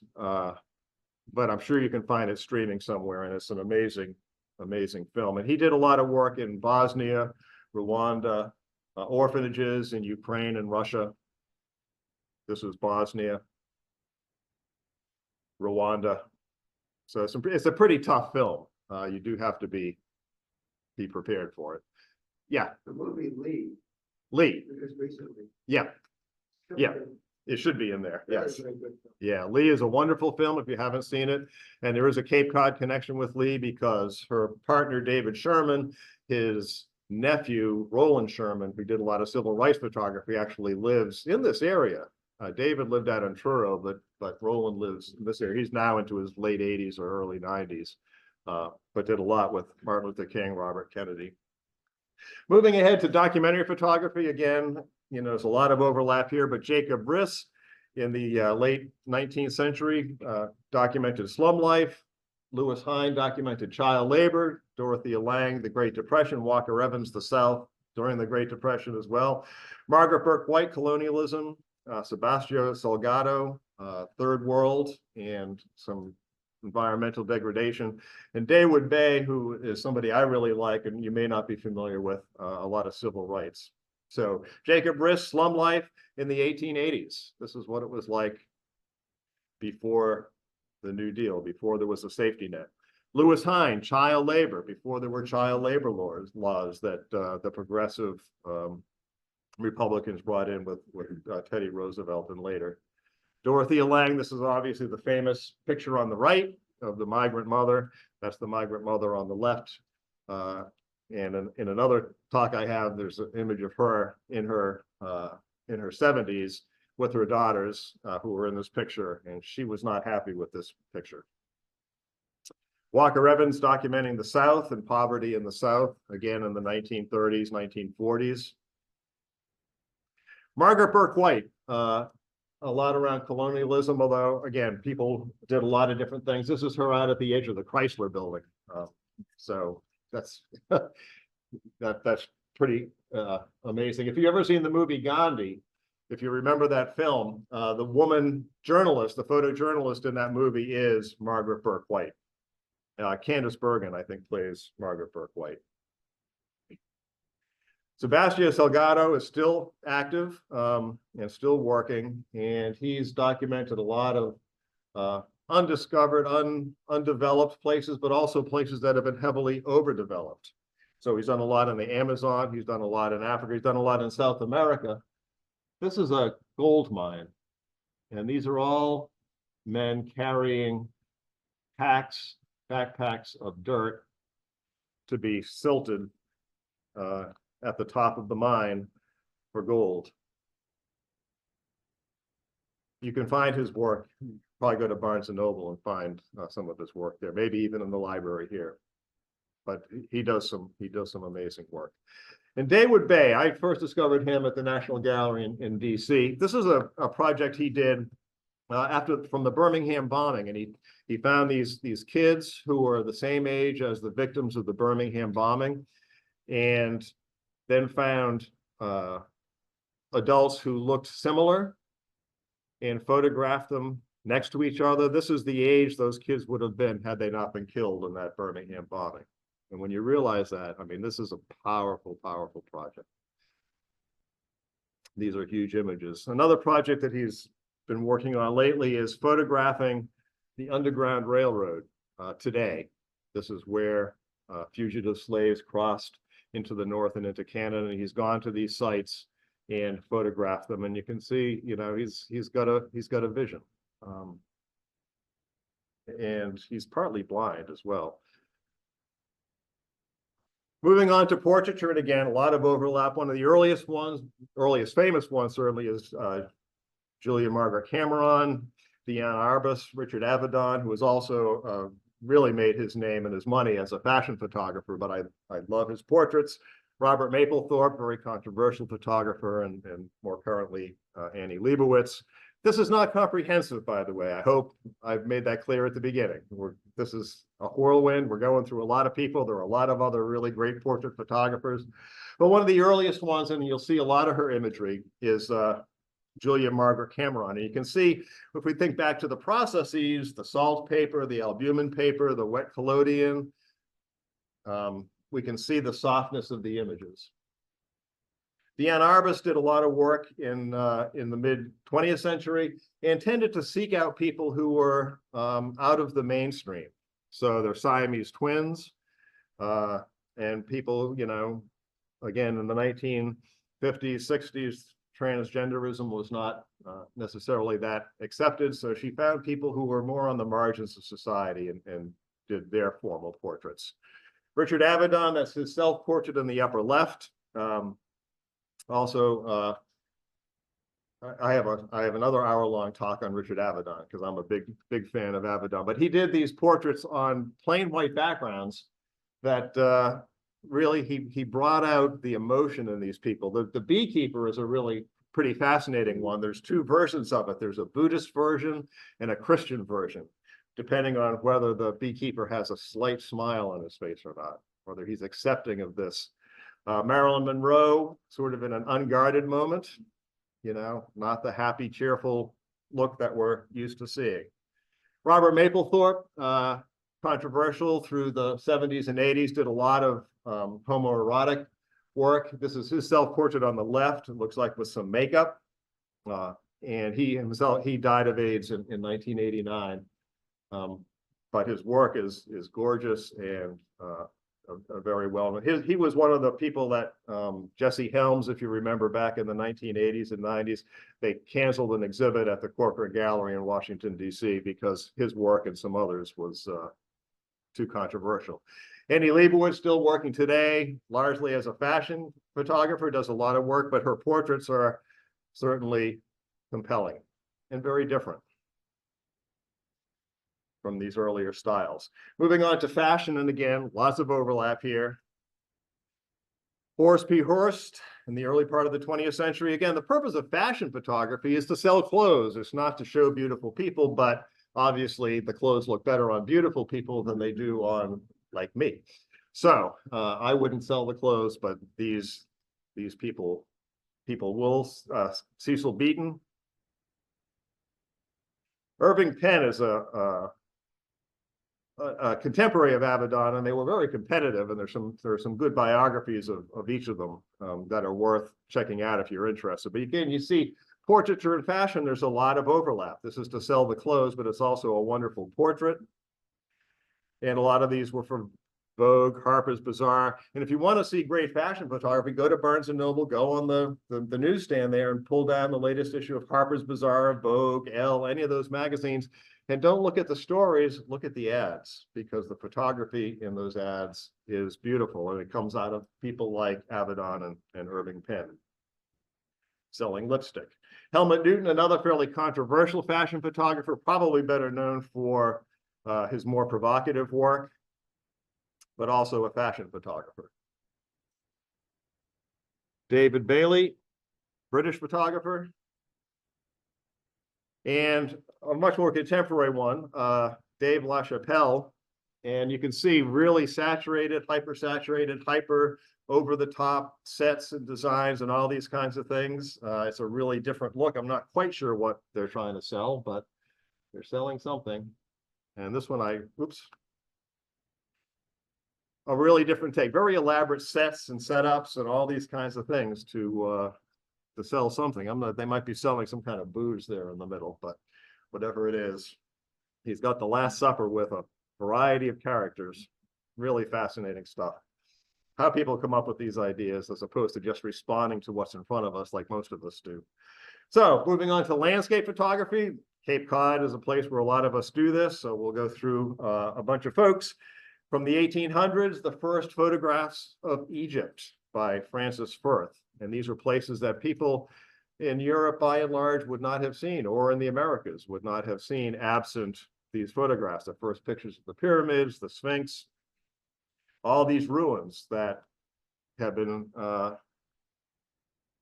But I'm sure you can find it streaming somewhere, and it's an amazing, amazing film. And he did a lot of work in Bosnia, Rwanda, orphanages in Ukraine and Russia. This is Bosnia, Rwanda. So it's a pretty tough film. You do have to be prepared for it. Yeah. The movie Lee. Lee. Is recently. Yeah. Yeah. It should be in there. Yes. Yeah. Lee is a wonderful film if you haven't seen it. And there is a Cape Cod connection with Lee because her partner, David Sherman, his nephew, Roland Sherman, who did a lot of civil rights photography, actually lives in this area. David lived out in Truro, but Roland lives in this area. He's now into his late 80s or early 90s, but did a lot with Martin Luther King, Robert Kennedy. Moving ahead to documentary photography, again, there's a lot of overlap here, but Jacob Riss in the late 19th century documented slum life. Lewis Hine documented child labor. Dorothea Lange, the Great Depression. Walker Evans, the South during the Great Depression as well. Margaret Burke White, colonialism. Sebastião Salgado, Third World, and some environmental degradation. And Dawood Bay, who is somebody I really like, and you may not be familiar with, a lot of civil rights. So Jacob Riss, slum life in the 1880s. This is what it was like before the New Deal, before there was a safety net. Lewis Hine, child labor, before there were child labor laws that the progressive Republicans brought in with Teddy Roosevelt and later. Dorothea Lange, this is obviously the famous picture on the right of the migrant mother. That's the migrant mother on the left. And in another talk I have, there's an image of her in her 70s with her daughters who were in this picture, and she was not happy with this picture. Walker Evans documenting the South and poverty in the South, again in the 1930s, 1940s. Margaret Burke White, a lot around colonialism, although, again, people did a lot of different things. This is her out at the edge of the Chrysler building. So that's that's pretty amazing. If you've ever seen the movie Gandhi, if you remember that film, the woman journalist, the photojournalist in that movie is Margaret Burke White. Candace Bergen, I think, plays Margaret Burke White. Sebastião Salgado is still active and still working, and he's documented a lot of undiscovered, undeveloped places, but also places that have been heavily overdeveloped. So he's done a lot in the Amazon, he's done a lot in Africa, he's done a lot in South America. This is a gold mine, and these are all men carrying backpacks of dirt to be silted at the top of the mine for gold. You can find his work, probably go to Barnes and Noble and find some of his work there, maybe even in the library here. But he does some amazing work. And David Bay, I first discovered him at the National Gallery in DC. This is a project he did from the Birmingham bombing, and he found these kids who were the same age as the victims of the Birmingham bombing, and then found adults who looked similar and photographed them next to each other. This is the age those kids would have been had they not been killed in that Birmingham bombing. And when you realize that, I mean, this is a powerful, powerful project. These are huge images. Another project that he's been working on lately is photographing the Underground Railroad today. This is where fugitive slaves crossed into the North and into Canada, and he's gone to these sites and photographed them. And you can see, you know, he's got a vision, and he's partly blind as well. Moving on to portraiture, and again, a lot of overlap. One of the earliest famous ones certainly is Julia Margaret Cameron, Diane Arbus, Richard Avedon, who has also really made his name and his money as a fashion photographer, but I love his portraits. Robert Mapplethorpe, very controversial photographer, and more currently Annie Leibovitz. This is not comprehensive, by the way. I hope I've made that clear at the beginning. This is a whirlwind. We're going through a lot of people. There are a lot of other really great portrait photographers. But one of the earliest ones, and you'll see a lot of her imagery, is Julia Margaret Cameron. And you can see, if we think back to the processes, the salt paper, the albumin paper, the wet collodion, we can see the softness of the images. Diane Arbus did a lot of work in the mid-20th century and tended to seek out people who were out of the mainstream. So they're Siamese twins and people, you know, again, in the 1950s, 60s, transgenderism was not necessarily that accepted. So she found people who were more on the margins of society and did their formal portraits. Richard Avedon, that's his self-portrait in the upper left. Also, I have another hour-long talk on Richard Avedon because I'm a big fan of Avedon. But he did these portraits on plain white backgrounds that really he brought out the emotion in these people. The beekeeper is a really pretty fascinating one. There's two versions of it. There's a Buddhist version and a Christian version, depending on whether the beekeeper has a slight smile on his face or not, whether he's accepting of this. Marilyn Monroe, sort of in an unguarded moment, you know, not the happy, cheerful look that we're used to seeing. Robert Mapplethorpe, controversial through the 70s and 80s, did a lot of homoerotic work. This is his self-portrait on the left. It looks like with some makeup. And he died of AIDS in 1989. But his work is gorgeous and very well. He was one of the people that Jesse Helms, if you remember back in the 1980s and 90s, they canceled an exhibit at the Corcoran Gallery in Washington, D.C. because his work and some others was too controversial. Annie Leibovitz still working today, largely as a fashion photographer, does a lot of work, but her portraits are certainly compelling and very different from these earlier styles. Moving on to fashion, and again, lots of overlap here. Horace P. Hearst in the early part of the 20th century. Again, the purpose of fashion photography is to sell clothes. It's not to show beautiful people, but obviously the clothes look better on beautiful people than they do on, like me. So I wouldn't sell the clothes, but these people people will, Cecil Beaton. Irving Penn is a contemporary of Avedon, and they were very competitive, and there are some good biographies of each of them that are worth checking out if you're interested. But again, you see portraiture and fashion, there's a lot of overlap. This is to sell the clothes, but it's also a wonderful portrait. And a lot of these were from Vogue, Harper's Bazaar. And if you want to see great fashion photography, go to Barnes & Noble, go on the newsstand there and pull down the latest issue of Harper's Bazaar, Vogue, Elle, any of those magazines. And don't look at the stories, look at the ads, because the photography in those ads is beautiful. And it comes out of people like Avedon and Irving Penn selling lipstick. Helmut Newton, another fairly controversial fashion photographer, probably better known for his more provocative work, but also a fashion photographer. David Bailey, British photographer. And a much more contemporary one, Dave LaChapelle. And you can see really saturated, hyper-saturated, hyper over-the-top sets and designs and all these kinds of things. It's a really different look. I'm not quite sure what they're trying to sell, but they're selling something. And this one, a really different take, very elaborate sets and setups and all these kinds of things to sell something. They might be selling some kind of booze there in the middle, but whatever it is, he's got the Last Supper with a variety of characters. Really fascinating stuff. How people come up with these ideas as opposed to just responding to what's in front of us like most of us do. So moving on to landscape photography, Cape Cod is a place where a lot of us do this. So we'll go through a bunch of folks. From the 1800s, the first photographs of Egypt by Francis Firth. And these are places that people in Europe, by and large, would not have seen, or in the Americas would not have seen absent these photographs. The first pictures of the pyramids, the Sphinx, all these ruins that have been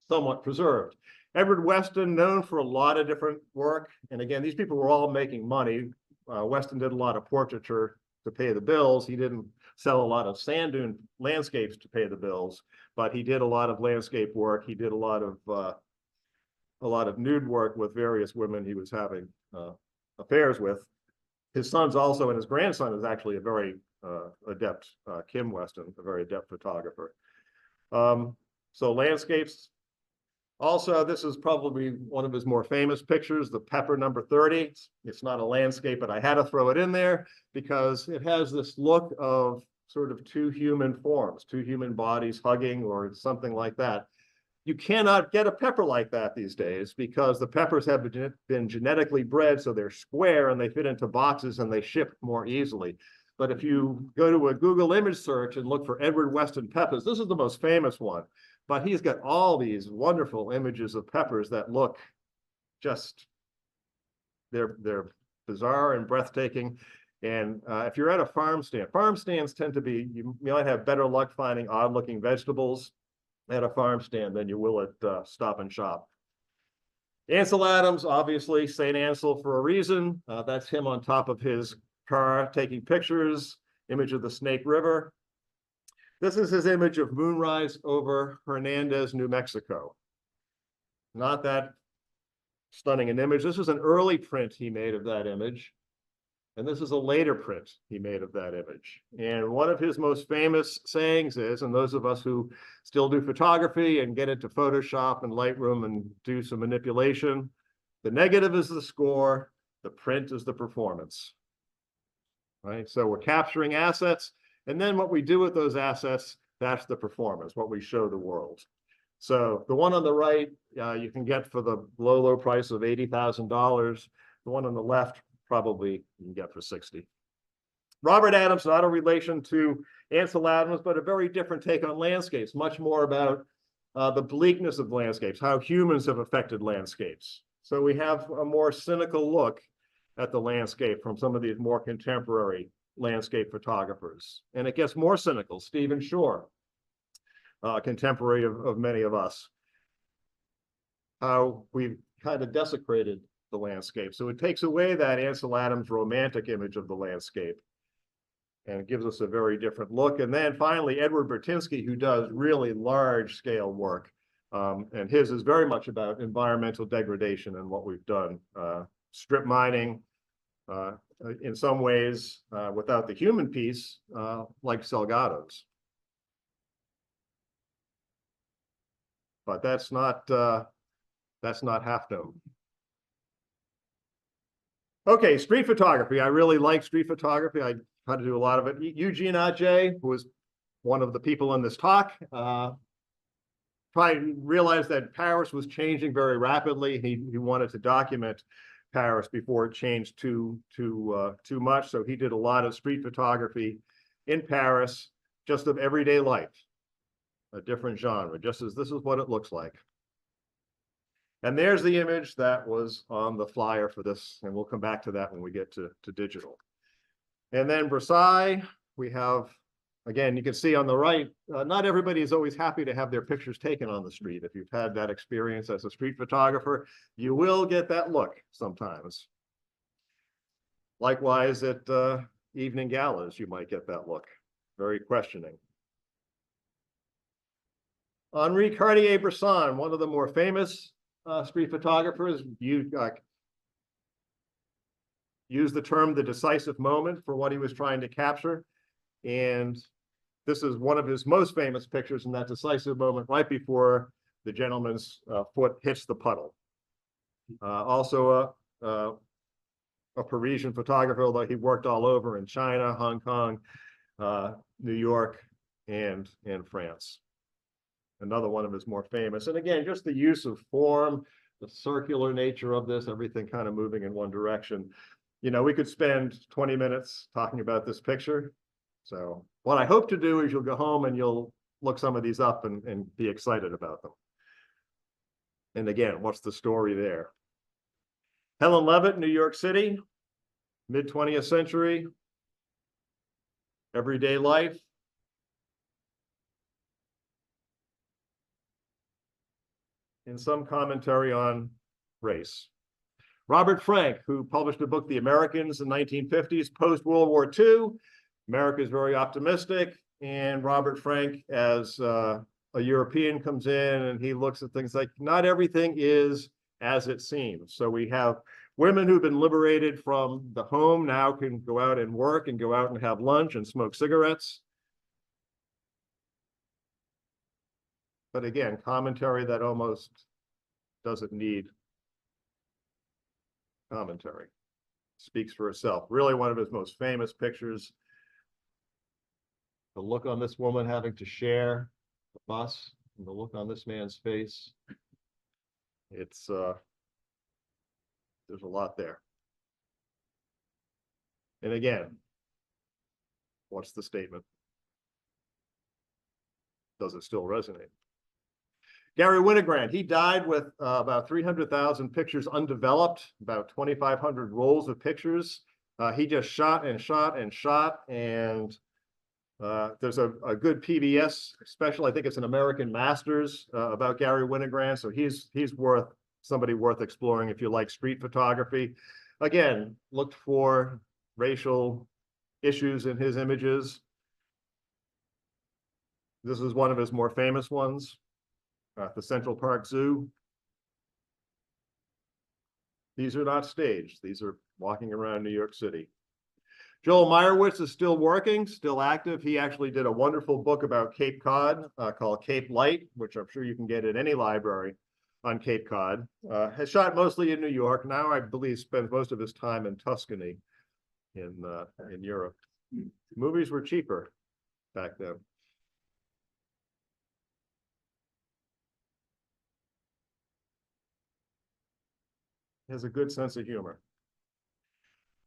somewhat preserved. Edward Weston, known for a lot of different work. And again, these people were all making money. Weston did a lot of portraiture to pay the bills. He didn't sell a lot of sand dune landscapes to pay the bills, but he did a lot of landscape work. He did a lot of nude work with various women he was having affairs with. His sons also, and his grandson is actually a very adept, Kim Weston, a very adept photographer. So landscapes. Also, this is probably one of his more famous pictures, the Pepper number 30. It's not a landscape, but I had to throw it in there because it has this look of sort of two human forms, two human bodies hugging or something like that. You cannot get a pepper like that these days because the peppers have been genetically bred, so they're square and they fit into boxes and they ship more easily. But if you go to a Google image search and look for Edward Weston peppers, this is the most famous one. But he's got all these wonderful images of peppers that look just, they're bizarre and breathtaking. And if you're at a farm stands tend to be, you might have better luck finding odd looking vegetables at a farm stand than you will at Stop and Shop. Ansel Adams, obviously St. Ansel for a reason. That's him on top of his car taking pictures, image of the Snake River. This is his image of moonrise over Hernandez, New Mexico. Not that stunning an image. This is an early print he made of that image. And this is a later print he made of that image. And one of his most famous sayings is, and those of us who still do photography and get into Photoshop and Lightroom and do some manipulation, the negative is the score, the print is the performance. Right? So we're capturing assets. And then what we do with those assets, that's the performance, what we show the world. So the one on the right, you can get for the low price of $80,000. The one on the left, probably you can get for 60. Robert Adams, not a relation to Ansel Adams, but a very different take on landscapes, much more about the bleakness of landscapes, how humans have affected landscapes. So we have a more cynical look at the landscape from some of these more contemporary landscape photographers. And it gets more cynical. Stephen Shore, contemporary of many of us, how we've kind of desecrated the landscape. So it takes away that Ansel Adams romantic image of the landscape and gives us a very different look. And then finally, Edward Burtynsky, who does really large scale work. And his is very much about environmental degradation and what we've done. Strip mining, in some ways, without the human piece, like Salgado's. But that's not Half Dome. Okay, street photography. I really like street photography. I had to do a lot of it. Eugene Atget, who was one of the people in this talk, probably realized that Paris was changing very rapidly. He wanted to document Paris before it changed too much. So he did a lot of street photography in Paris, just of everyday life, a different genre, just as this is what it looks like. And there's the image that was on the flyer for this, and we'll come back to that when we get to digital. And then Versailles, we have, again, you can see on the right, not everybody is always happy to have their pictures taken on the street. If you've had that experience as a street photographer, you will get that look sometimes. Likewise, at evening galas, you might get that look, very questioning. Henri Cartier-Bresson, one of the more famous street photographers, used the term the decisive moment for what he was trying to capture. And this is one of his most famous pictures in that decisive moment, right before the gentleman's foot hits the puddle. Also a Parisian photographer, although he worked all over in China, Hong Kong, New York, and France. Another one of his more famous. And again, just the use of form, the circular nature of this, everything kind of moving in one direction. You know, we could spend 20 minutes talking about this picture. So what I hope to do is you'll go home and you'll look some of these up and be excited about them. And again, what's the story there? Helen Levitt, New York City, mid-20th century, everyday life. And some commentary on race. Robert Frank, who published a book, The Americans, in the 1950s, post-World War II. America is very optimistic, and Robert Frank, as a European, comes in and he looks at things like, not everything is as it seems. So we have women who've been liberated from the home now can go out and work and go out and have lunch and smoke cigarettes. But again, commentary that almost doesn't need commentary. Speaks for itself. Really one of his most famous pictures. The look on this woman having to share the bus and the look on this man's face. It's there's a lot there. And again, what's the statement? Does it still resonate? Gary Winogrand, he died with about 300,000 pictures undeveloped, about 2,500 rolls of pictures. He just shot and shot and shot, and there's a good PBS special, I think it's an American Masters, about Gary Winogrand, so he's somebody worth exploring if you like street photography. Again, looked for racial issues in his images. This is one of his more famous ones. The Central Park Zoo. These are not staged. These are walking around New York City. Joel Meyerowitz is still working, still active. He actually did a wonderful book about Cape Cod called Cape Light, which I'm sure you can get at any library on Cape Cod. Has shot mostly in New York. Now I believe spends most of his time in Tuscany in Europe. Movies were cheaper back then. Has a good sense of humor.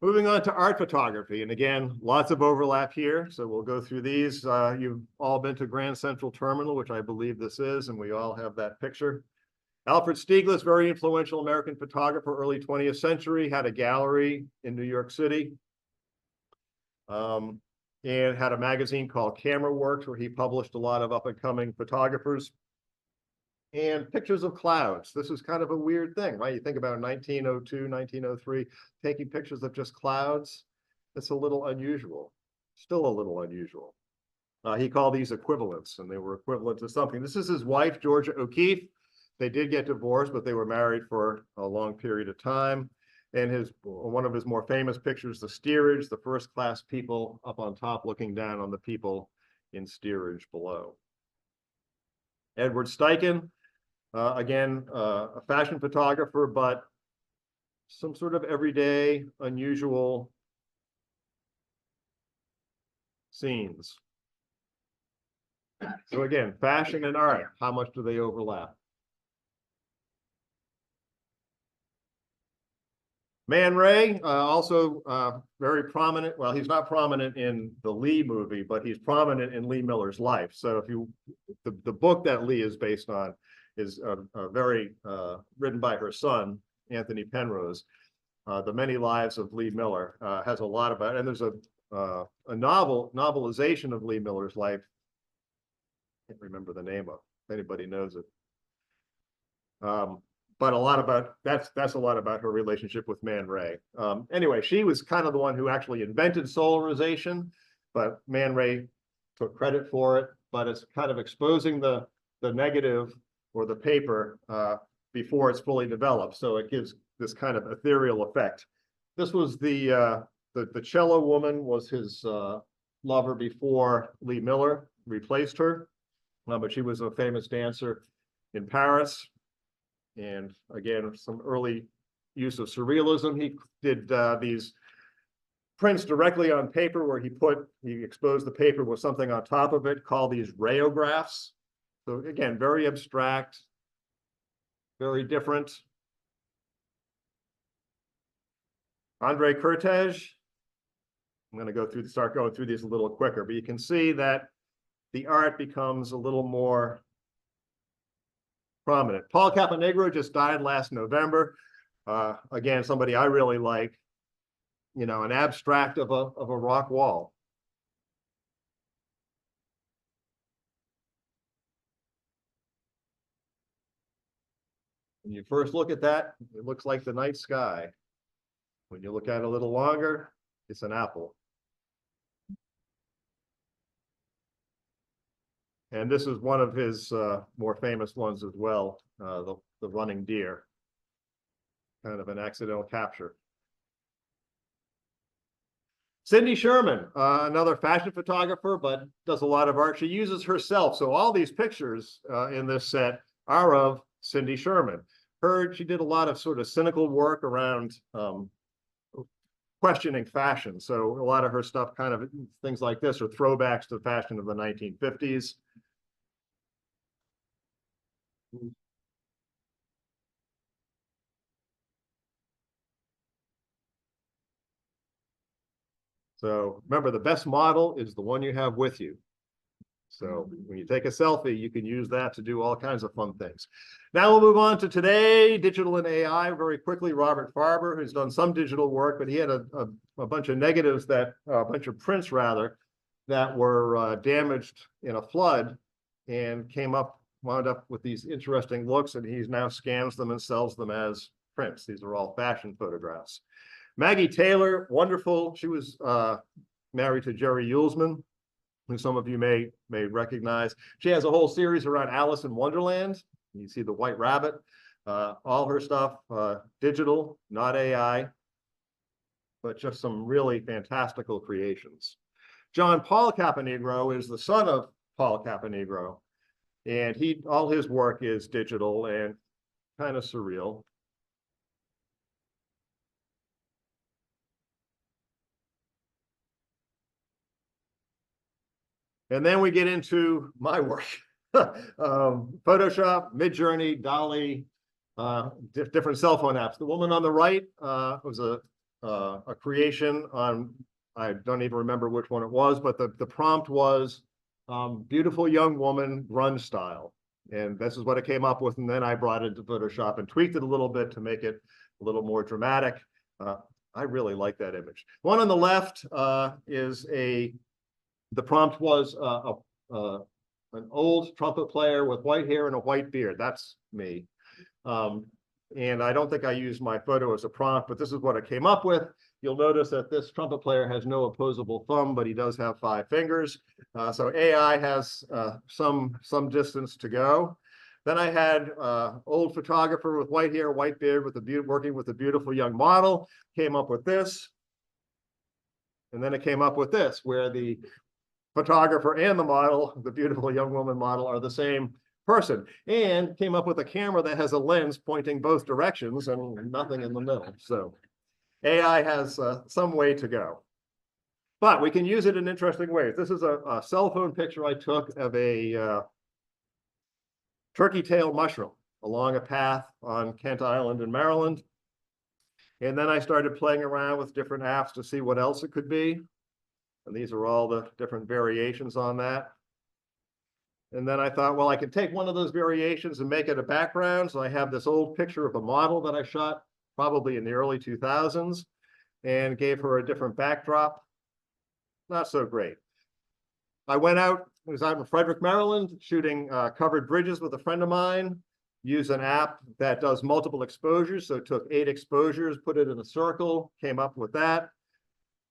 Moving on to art photography, and again, lots of overlap here, so we'll go through these. You've all been to Grand Central Terminal, which I believe this is, and we all have that picture. Alfred Stieglitz, very influential American photographer, early 20th century, had a gallery in New York City, and had a magazine called CameraArts, where he published a lot of up-and-coming photographers. And pictures of clouds. This is kind of a weird thing, right? You think about 1902, 1903, taking pictures of just clouds. It's a little unusual, still a little unusual. He called these equivalents, and they were equivalent to something. This is his wife, Georgia O'Keeffe. They did get divorced, but they were married for a long period of time. And one of his more famous pictures, the steerage, the first class people up on top looking down on the people in steerage below. Edward Steichen, again, a fashion photographer, but some sort of everyday, unusual scenes. So again, fashion and art, how much do they overlap? Man Ray, also very prominent. Well, he's not prominent in the Lee movie, but he's prominent in Lee Miller's life. So if you, the book that Lee is based on is very written by her son, Anthony Penrose. The Many Lives of Lee Miller has a lot about it. And there's a novelization of Lee Miller's life. I can't remember the name of it, if anybody knows it. But a lot about that's a lot about her relationship with Man Ray. Anyway, she was kind of the one who actually invented solarization, but Man Ray took credit for it. But it's kind of exposing the negative or the paper before it's fully developed, so it gives this kind of ethereal effect. This was the cello woman was his lover before Lee Miller replaced her, but she was a famous dancer in Paris. And again, some early use of surrealism. He did these prints directly on paper where he exposed the paper with something on top of it, called these rayographs. So again, very abstract, very different. Andre Kertész. I'm going to start going through these a little quicker, but you can see that the art becomes a little more prominent. Paul Caponegro just died last November. Again, somebody I really like, you know, an abstract of a rock wall. When you first look at that, it looks like the night sky. When you look at it a little longer, it's an apple. And this is one of his more famous ones as well, the running deer. Kind of an accidental capture. Cindy Sherman, another fashion photographer, but does a lot of art. She uses herself. So all these pictures in this set are of Cindy Sherman. She did a lot of sort of cynical work around questioning fashion. So a lot of her stuff, kind of things like this, are throwbacks to fashion of the 1950s. So remember, the best model is the one you have with you. So when you take a selfie, you can use that to do all kinds of fun things. Now we'll move on to today, digital and AI, very quickly. Robert Farber, who's done some digital work, but he had a bunch of negatives a bunch of prints rather, that were damaged in a flood and wound up with these interesting looks, and he now scans them and sells them as prints. These are all fashion photographs. Maggie Taylor, wonderful. She was married to Jerry Uelsman, who some of you may recognize. She has a whole series around Alice in Wonderland. You see the White Rabbit. All her stuff, digital, not AI, but just some really fantastical creations. John Paul Caponegro is the son of Paul Caponegro, and all his work is digital and kind of surreal. And then we get into my work. Photoshop, Midjourney, Dolly, different cell phone apps. The woman on the right was a creation on, I don't even remember which one it was, but the prompt was beautiful young woman, grunge style. And this is what it came up with. And then I brought it to Photoshop and tweaked it a little bit to make it a little more dramatic. I really like that image. One on the left is the prompt was an old trumpet player with white hair and a white beard. That's me. And I don't think I used my photo as a prompt, but this is what it came up with. You'll notice that this trumpet player has no opposable thumb, but he does have 5 fingers. So AI has some distance to go. Then I had old photographer with white hair, white beard, working with a beautiful young model, came up with this. And then it came up with this, where the photographer and the model, the beautiful young woman model, are the same person, and came up with a camera that has a lens pointing both directions and nothing in the middle. So AI has some way to go, but we can use it in interesting ways. This is a cell phone picture I took of a turkey tail mushroom along a path on Kent Island in Maryland. And then I started playing around with different apps to see what else it could be. And these are all the different variations on that. And then I thought, well, I could take one of those variations and make it a background. So I have this old picture of a model that I shot probably in the early 2000s and gave her a different backdrop. Not so great. I went out, I was out in Frederick, Maryland, shooting covered bridges with a friend of mine, used an app that does multiple exposures. So took 8 exposures, put it in a circle, came up with that.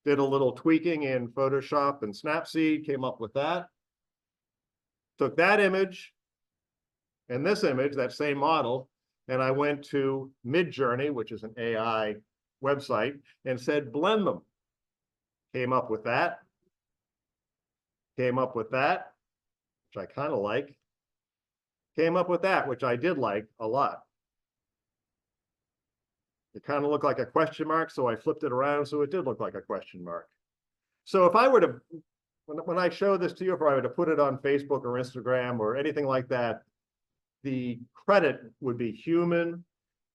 Did a little tweaking in Photoshop and Snapseed, came up with that. Took that image and this image, that same model, and I went to Midjourney, which is an AI website, and said, blend them. Came up with that. Came up with that, which I kind of like. Came up with that, which I did like a lot. It kind of looked like a question mark, so I flipped it around so it did look like a question mark. So if I were to, when I show this to you, if I were to put it on Facebook or Instagram or anything like that, the credit would be human,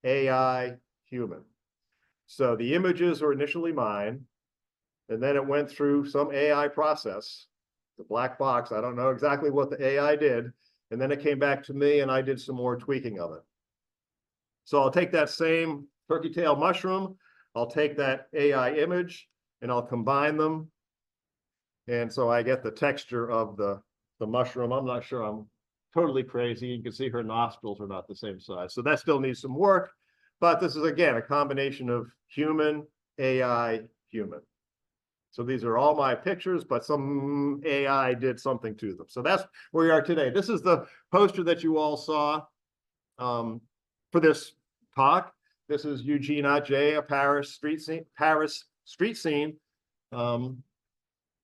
AI, human. So the images are initially mine, and then it went through some AI process, the black box. I don't know exactly what the AI did. And then it came back to me and I did some more tweaking of it. So I'll take that same turkey tail mushroom, I'll take that AI image and I'll combine them. And so I get the texture of the mushroom. I'm not sure I'm totally crazy. You can see her nostrils are not the same size. So that still needs some work. But this is, again, a combination of human, AI, human. So these are all my pictures, but some AI did something to them. So that's where we are today. This is the poster that you all saw for this talk. This is Eugene Atget, a Paris street scene.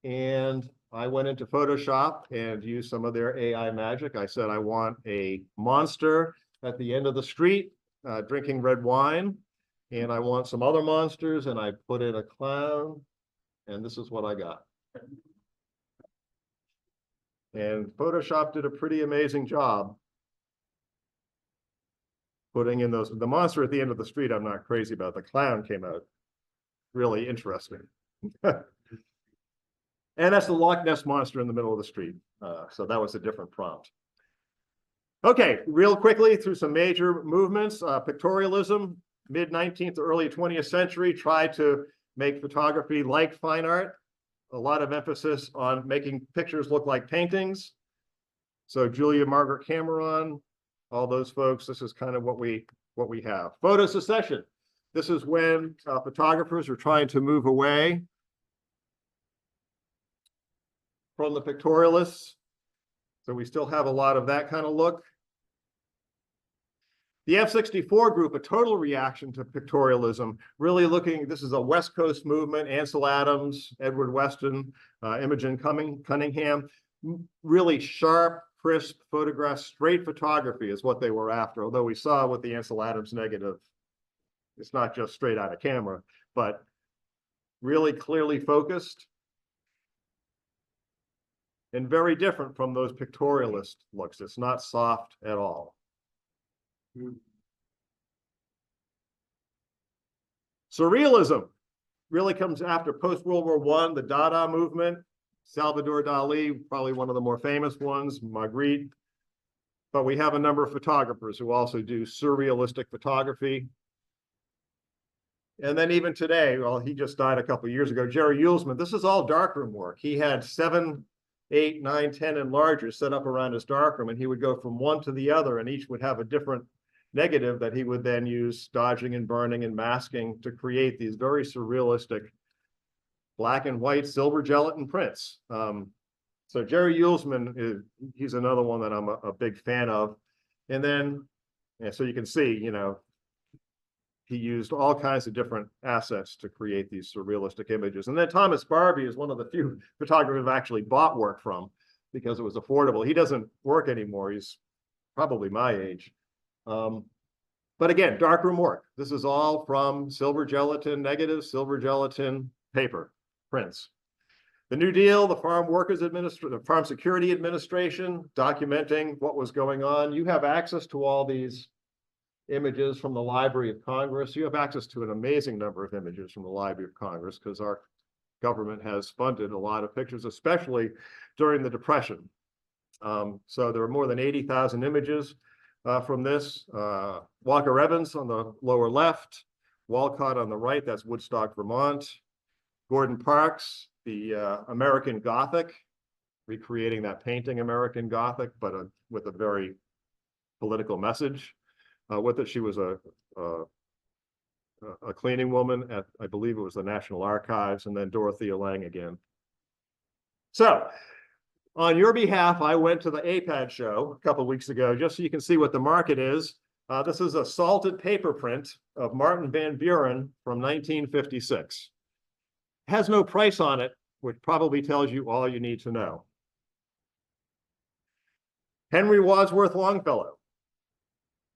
And I went into Photoshop and used some of their AI magic. I said, I want a monster at the end of the street drinking red wine. And I want some other monsters. And I put in a clown. And this is what I got. And Photoshop did a pretty amazing job putting in those. The monster at the end of the street, I'm not crazy about. The clown came out really interesting. And that's the Loch Ness monster in the middle of the street. So that was a different prompt. Okay, real quickly through some major movements. Pictorialism, mid-19th to early 20th century, tried to make photography like fine art. A lot of emphasis on making pictures look like paintings. So Julia Margaret Cameron, all those folks, this is kind of what we have. Photo secession. This is when photographers are trying to move away from the pictorialists. So we still have a lot of that kind of look. The F-64 group, a total reaction to pictorialism, really looking, this is a West Coast movement, Ansel Adams, Edward Weston, Imogen Cunningham, really sharp, crisp photographs, straight photography is what they were after. Although we saw with the Ansel Adams negative, it's not just straight out of camera, but really clearly focused and very different from those pictorialist looks. It's not soft at all. Surrealism really comes after post-World War I, the Dada movement, Salvador Dali, probably one of the more famous ones, Magritte. But we have a number of photographers who also do surrealistic photography. And then even today, well, he just died a couple of years ago, Jerry Uelsman, this is all darkroom work. He had 7, 8, 9, 10 enlargers set up around his darkroom, and he would go from one to the other, and each would have a different negative that he would then use dodging and burning and masking to create these very surrealistic black and white silver gelatin prints. So Jerry Uelsman, he's another one that I'm a big fan of. And then, so you can see, you know, he used all kinds of different assets to create these surrealistic images. And then Thomas Barbie is one of the few photographers I've actually bought work from because it was affordable. He doesn't work anymore. He's probably my age. But again, darkroom work. This is all from silver gelatin negatives, silver gelatin paper prints. The New Deal, the Farm Security Administration, documenting what was going on. You have access to all these images from the Library of Congress. You have access to an amazing number of images from the Library of Congress because our government has funded a lot of pictures, especially during the Depression. So there are more than 80,000 images from this. Walker Evans on the lower left, Walcott on the right, that's Woodstock, Vermont. Gordon Parks, the American Gothic, recreating that painting American Gothic, but with a very political message. With it, she was a cleaning woman at, I believe it was the National Archives, and then Dorothea Lange again. So, on your behalf, I went to the APAD show a couple of weeks ago, just so you can see what the market is. This is a salted paper print of Martin Van Buren from 1956. It has no price on it, which probably tells you all you need to know. Henry Wadsworth Longfellow,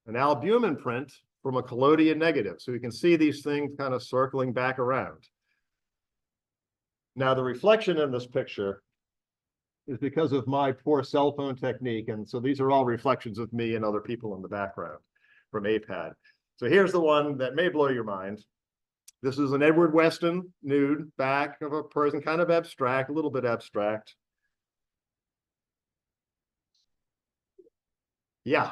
an albumen print from a collodion negative. So you can see these things kind of circling back around. Now the reflection in this picture is because of my poor cell phone technique. And so these are all reflections of me and other people in the background from APAD. So here's the one that may blow your mind. This is an Edward Weston nude back of a person, kind of abstract, a little bit abstract. Yeah.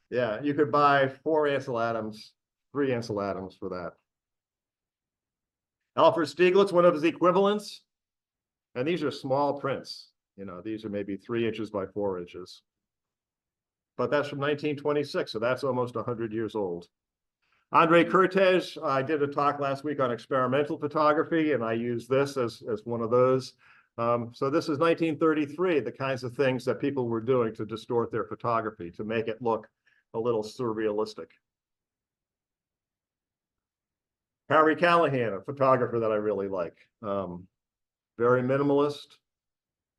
Yeah, you could buy 4 Ansel Adams, 3 Ansel Adams for that. Alfred Stieglitz, one of his equivalents. And these are small prints. You know, these are maybe 3 inches by 4 inches. But that's from 1926, so that's almost 100 years old. Andre Kertész, I did a talk last week on experimental photography, and I used this as one of those. So this is 1933, the kinds of things that people were doing to distort their photography, to make it look a little surrealistic. Harry Callahan, a photographer that I really like. Very minimalist,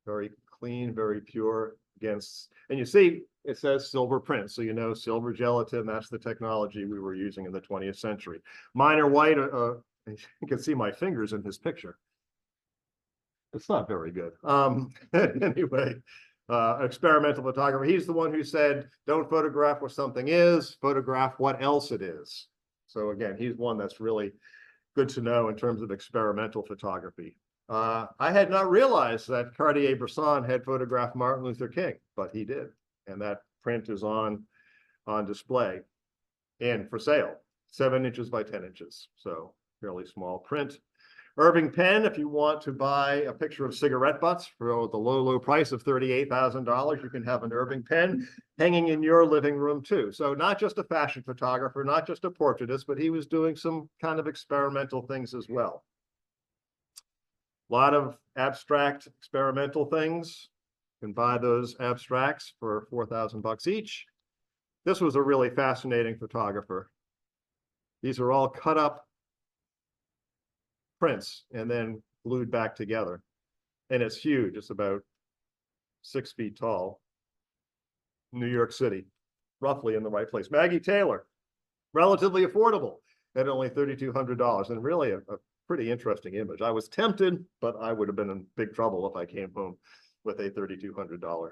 very clean, very pure. Against, and you see, it says silver print, so you know silver gelatin, that's the technology we were using in the 20th century. Minor White, you can see my fingers in his picture. It's not very good. Anyway, experimental photographer. He's the one who said, don't photograph what something is, photograph what else it is. So again, he's one that's really good to know in terms of experimental photography. I had not realized that Cartier-Bresson had photographed Martin Luther King, but he did. And that print is on display and for sale, 7 inches by 10 inches. So fairly small print. Irving Penn, if you want to buy a picture of cigarette butts for the low price of $38,000, you can have an Irving Penn hanging in your living room too. So not just a fashion photographer, not just a portraitist, but he was doing some kind of experimental things as well. A lot of abstract experimental things. You can buy those abstracts for $4,000 each. This was a really fascinating photographer. These are all cut up prints and then glued back together. And it's huge. It's about 6 feet tall. New York City, roughly in the right place. Maggie Taylor, relatively affordable at only $3,200, and really a pretty interesting image. I was tempted, but I would have been in big trouble if I came home with a $3,200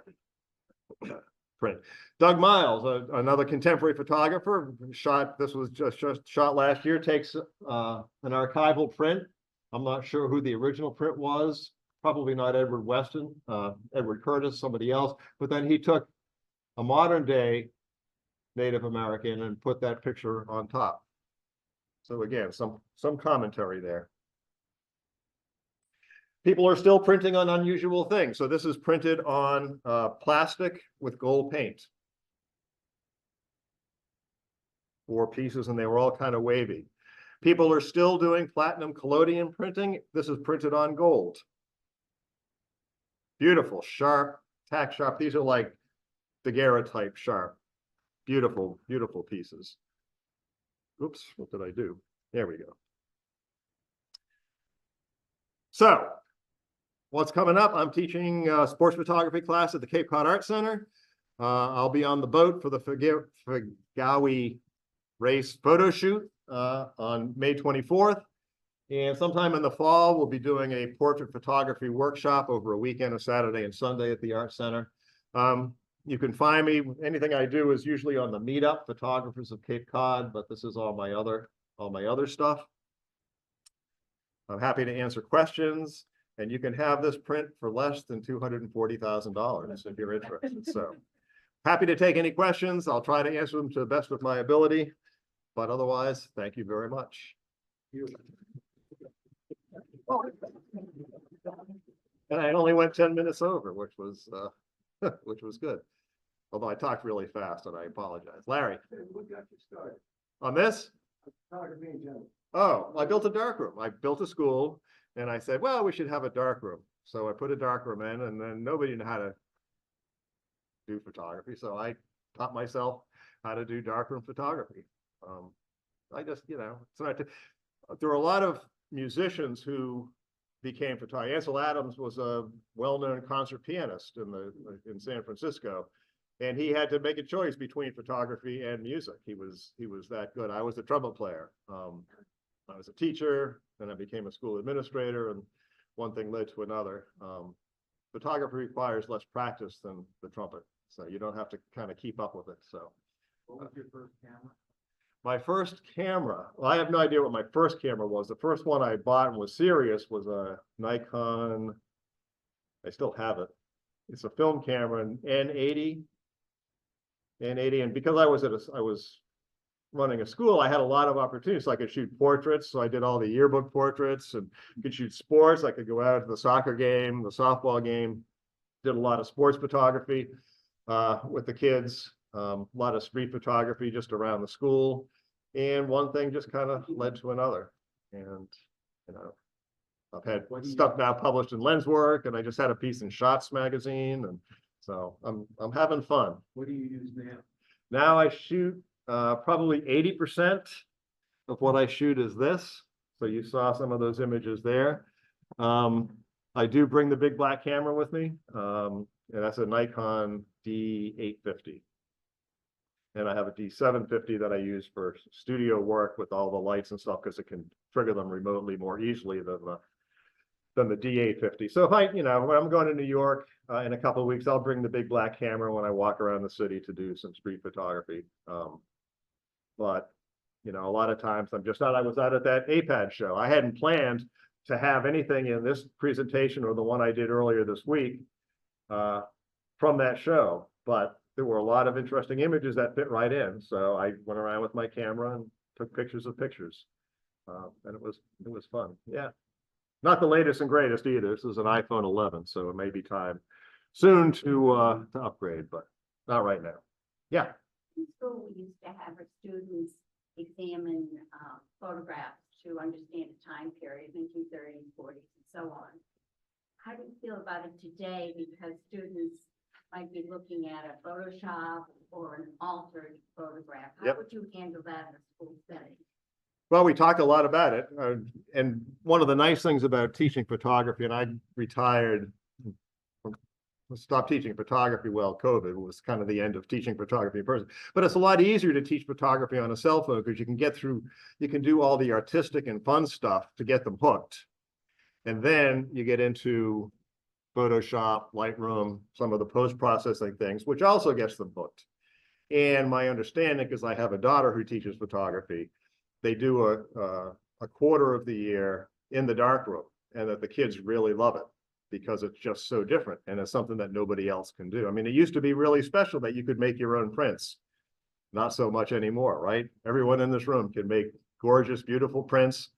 print. Doug Miles, another contemporary photographer, this was just shot last year, takes an archival print. I'm not sure who the original print was, probably not Edward Weston, Edward Curtis, somebody else, but then he took a modern day Native American and put that picture on top. So again, some commentary there. People are still printing on unusual things. So this is printed on plastic with gold paint. 4 pieces, and they were all kind of wavy. People are still doing platinum collodion printing. This is printed on gold. Beautiful, sharp, tack sharp. These are like daguerreotype sharp. Beautiful, beautiful pieces. Oops, what did I do? There we go. So, what's coming up? I'm teaching a sports photography class at the Cape Cod Art Center. I'll be on the boat for the Fagawi race photo shoot on May 24th. And sometime in the fall, we'll be doing a portrait photography workshop over a weekend, a Saturday and Sunday at the Art Center. You can find me, anything I do is usually on the Meetup, Photographers of Cape Cod, but this is all my other stuff. I'm happy to answer questions, and you can have this print for less than $240,000 if you're interested. So happy to take any questions. I'll try to answer them to the best of my ability, but otherwise, thank you very much. And I only went 10 minutes over, which was good. Although I talked really fast, and I apologize. Larry, What got you started? on this? Photography in general. Oh, I built a darkroom. I built a school, and I said, well, we should have a darkroom. So I put a darkroom in, and then nobody knew how to do photography. So I taught myself how to do darkroom photography. I just, it's not. There are a lot of musicians who became photographers. Ansel Adams was a well-known concert pianist in San Francisco, and he had to make a choice between photography and music. He was that good. I was a trumpet player. I was a teacher, then I became a school administrator, and one thing led to another. Photography requires less practice than the trumpet, so you don't have to kind of keep up with it. So, What was your first camera? my first camera, well, I have no idea what my first camera was. The first one I bought and was serious was a Nikon. I still have it. It's a film camera, an N80. And because I was running a school, I had a lot of opportunities. So I could shoot portraits. So I did all the yearbook portraits, and could shoot sports. I could go out to the soccer game, the softball game. Did a lot of sports photography with the kids. A lot of street photography just around the school. And one thing just kind of led to another. And, I've had stuff now published in Lenswork, and I just had a piece in Shots magazine. And so I'm having fun. What do you use now? Now I shoot probably 80% of what I shoot is this. So you saw some of those images there. I do bring the big black camera with me. And that's a Nikon D850. And I have a D750 that I use for studio work with all the lights and stuff, because it can trigger them remotely more easily than the D850. So if when I'm going to New York in a couple of weeks, I'll bring the big black camera when I walk around the city to do some street photography. But a lot of times I'm just out. I was out at that APAD show. I hadn't planned to have anything in this presentation or the one I did earlier this week from that show, but there were a lot of interesting images that fit right in. So I went around with my camera and took pictures of pictures. And it was fun. Yeah. Not the latest and greatest either. This is an iPhone 11, so it may be time soon to upgrade, but not right now. Yeah. In school, we used to have our students examine photographs to understand a time period, 1930s, 40s, and so on. How do you feel about it today? Because students might be looking at a Photoshop or an altered photograph. How Yep. would you handle that in a school setting? Well, we talk a lot about it. And one of the nice things about teaching photography, and I retired, stopped teaching photography while COVID was kind of the end of teaching photography in person. But it's a lot easier to teach photography on a cell phone, because you can do all the artistic and fun stuff to get them hooked. And then you get into Photoshop, Lightroom, some of the post-processing things, which also gets them hooked. And my understanding, because I have a daughter who teaches photography, they do a quarter of the year in the darkroom, and that the kids really love it because it's just so different, and it's something that nobody else can do. I mean, it used to be really special that you could make your own prints. Not so much anymore, right? Everyone in this room can make gorgeous, beautiful prints.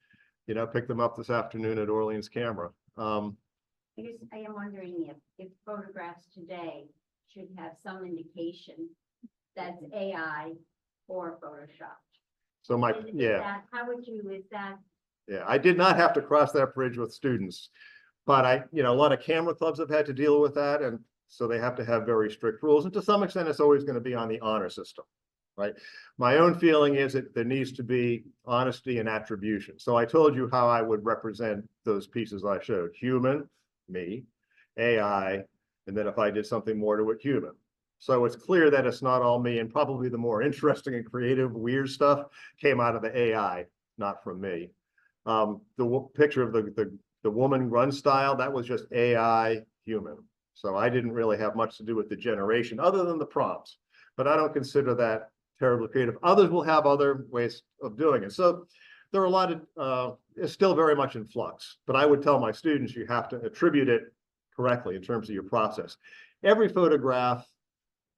Pick them up this afternoon at Orleans Camera. I am wondering if photographs today should have some indication that's AI or Photoshop. So my, And is yeah, that- How would you, is that, yeah, I did not have to cross that bridge with students. But I, a lot of camera clubs have had to deal with that, and so they have to have very strict rules. And to some extent, it's always going to be on the honor system, right? My own feeling is that there needs to be honesty and attribution. So I told you how I would represent those pieces I showed: human, me, AI, and then if I did something more to it, human. So it's clear that it's not all me, and probably the more interesting and creative, weird stuff came out of the AI, not from me. The picture of the woman run style, that was just AI human. So I didn't really have much to do with the generation other than the prompts, but I don't consider that terribly creative. Others will have other ways of doing it. So there are a lot of, it's still very much in flux, but I would tell my students, you have to attribute it correctly in terms of your process. Every photograph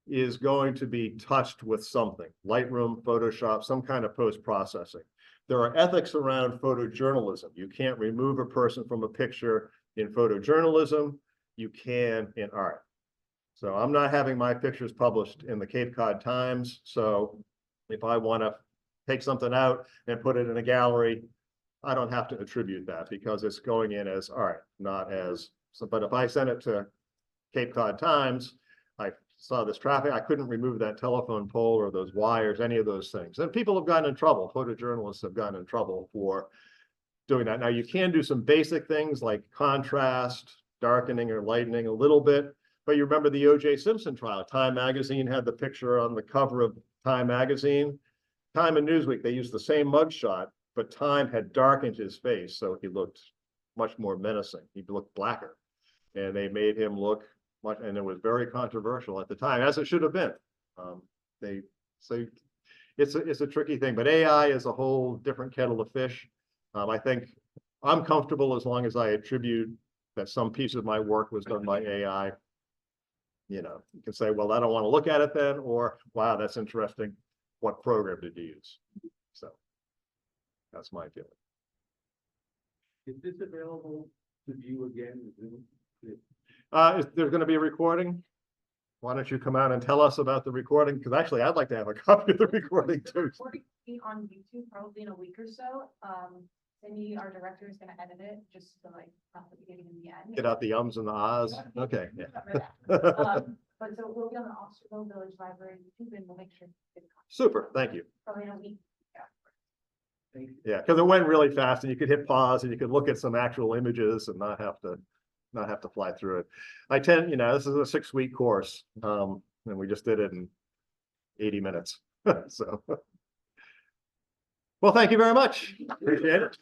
is going to be touched with something: Lightroom, Photoshop, some kind of post-processing. There are ethics around photojournalism. You can't remove a person from a picture in photojournalism. You can in art. So I'm not having my pictures published in the Cape Cod Times. So if I want to take something out and put it in a gallery, I don't have to attribute that because it's going in as art, not as, so, but if I send it to Cape Cod Times, I saw this traffic, I couldn't remove that telephone pole or those wires, any of those things. And people have gotten in trouble. Photojournalists have gotten in trouble for doing that. Now you can do some basic things like contrast, darkening or lightening a little bit, but you remember the O.J. Simpson trial. Time magazine had the picture on the cover of Time magazine. Time and Newsweek, they used the same mugshot, but Time had darkened his face, so he looked much more menacing. He looked blacker, and they made him look much, and it was very controversial at the time, as it should have been. So it's a tricky thing, but AI is a whole different kettle of fish. I think I'm comfortable as long as I attribute that some piece of my work was done by AI. You can say, well, I don't want to look at it then, or wow, that's interesting. What program did you use? So that's my feeling. Is this available to view again? Zoom? Is there going to be a recording? Why don't you come out and tell us about the recording? Because actually, I'd like to have a copy of the recording too. Recording will be on YouTube probably in a week or so. Cindy, our director, is gonna edit it just to like not the beginning and the end. Get out the ums and the ahs. Okay. Yeah. But so we'll be on the Osterville Village Library YouTube, and we'll make sure. to get a copy. Super. Thank you. Probably in a week. Thank you. Yeah, because it went really fast, and you could hit pause, and you could look at some actual images, and not have to fly through it. This is a 6-week course, and we just did it in 80 minutes. So, well, thank you very much. Appreciate it.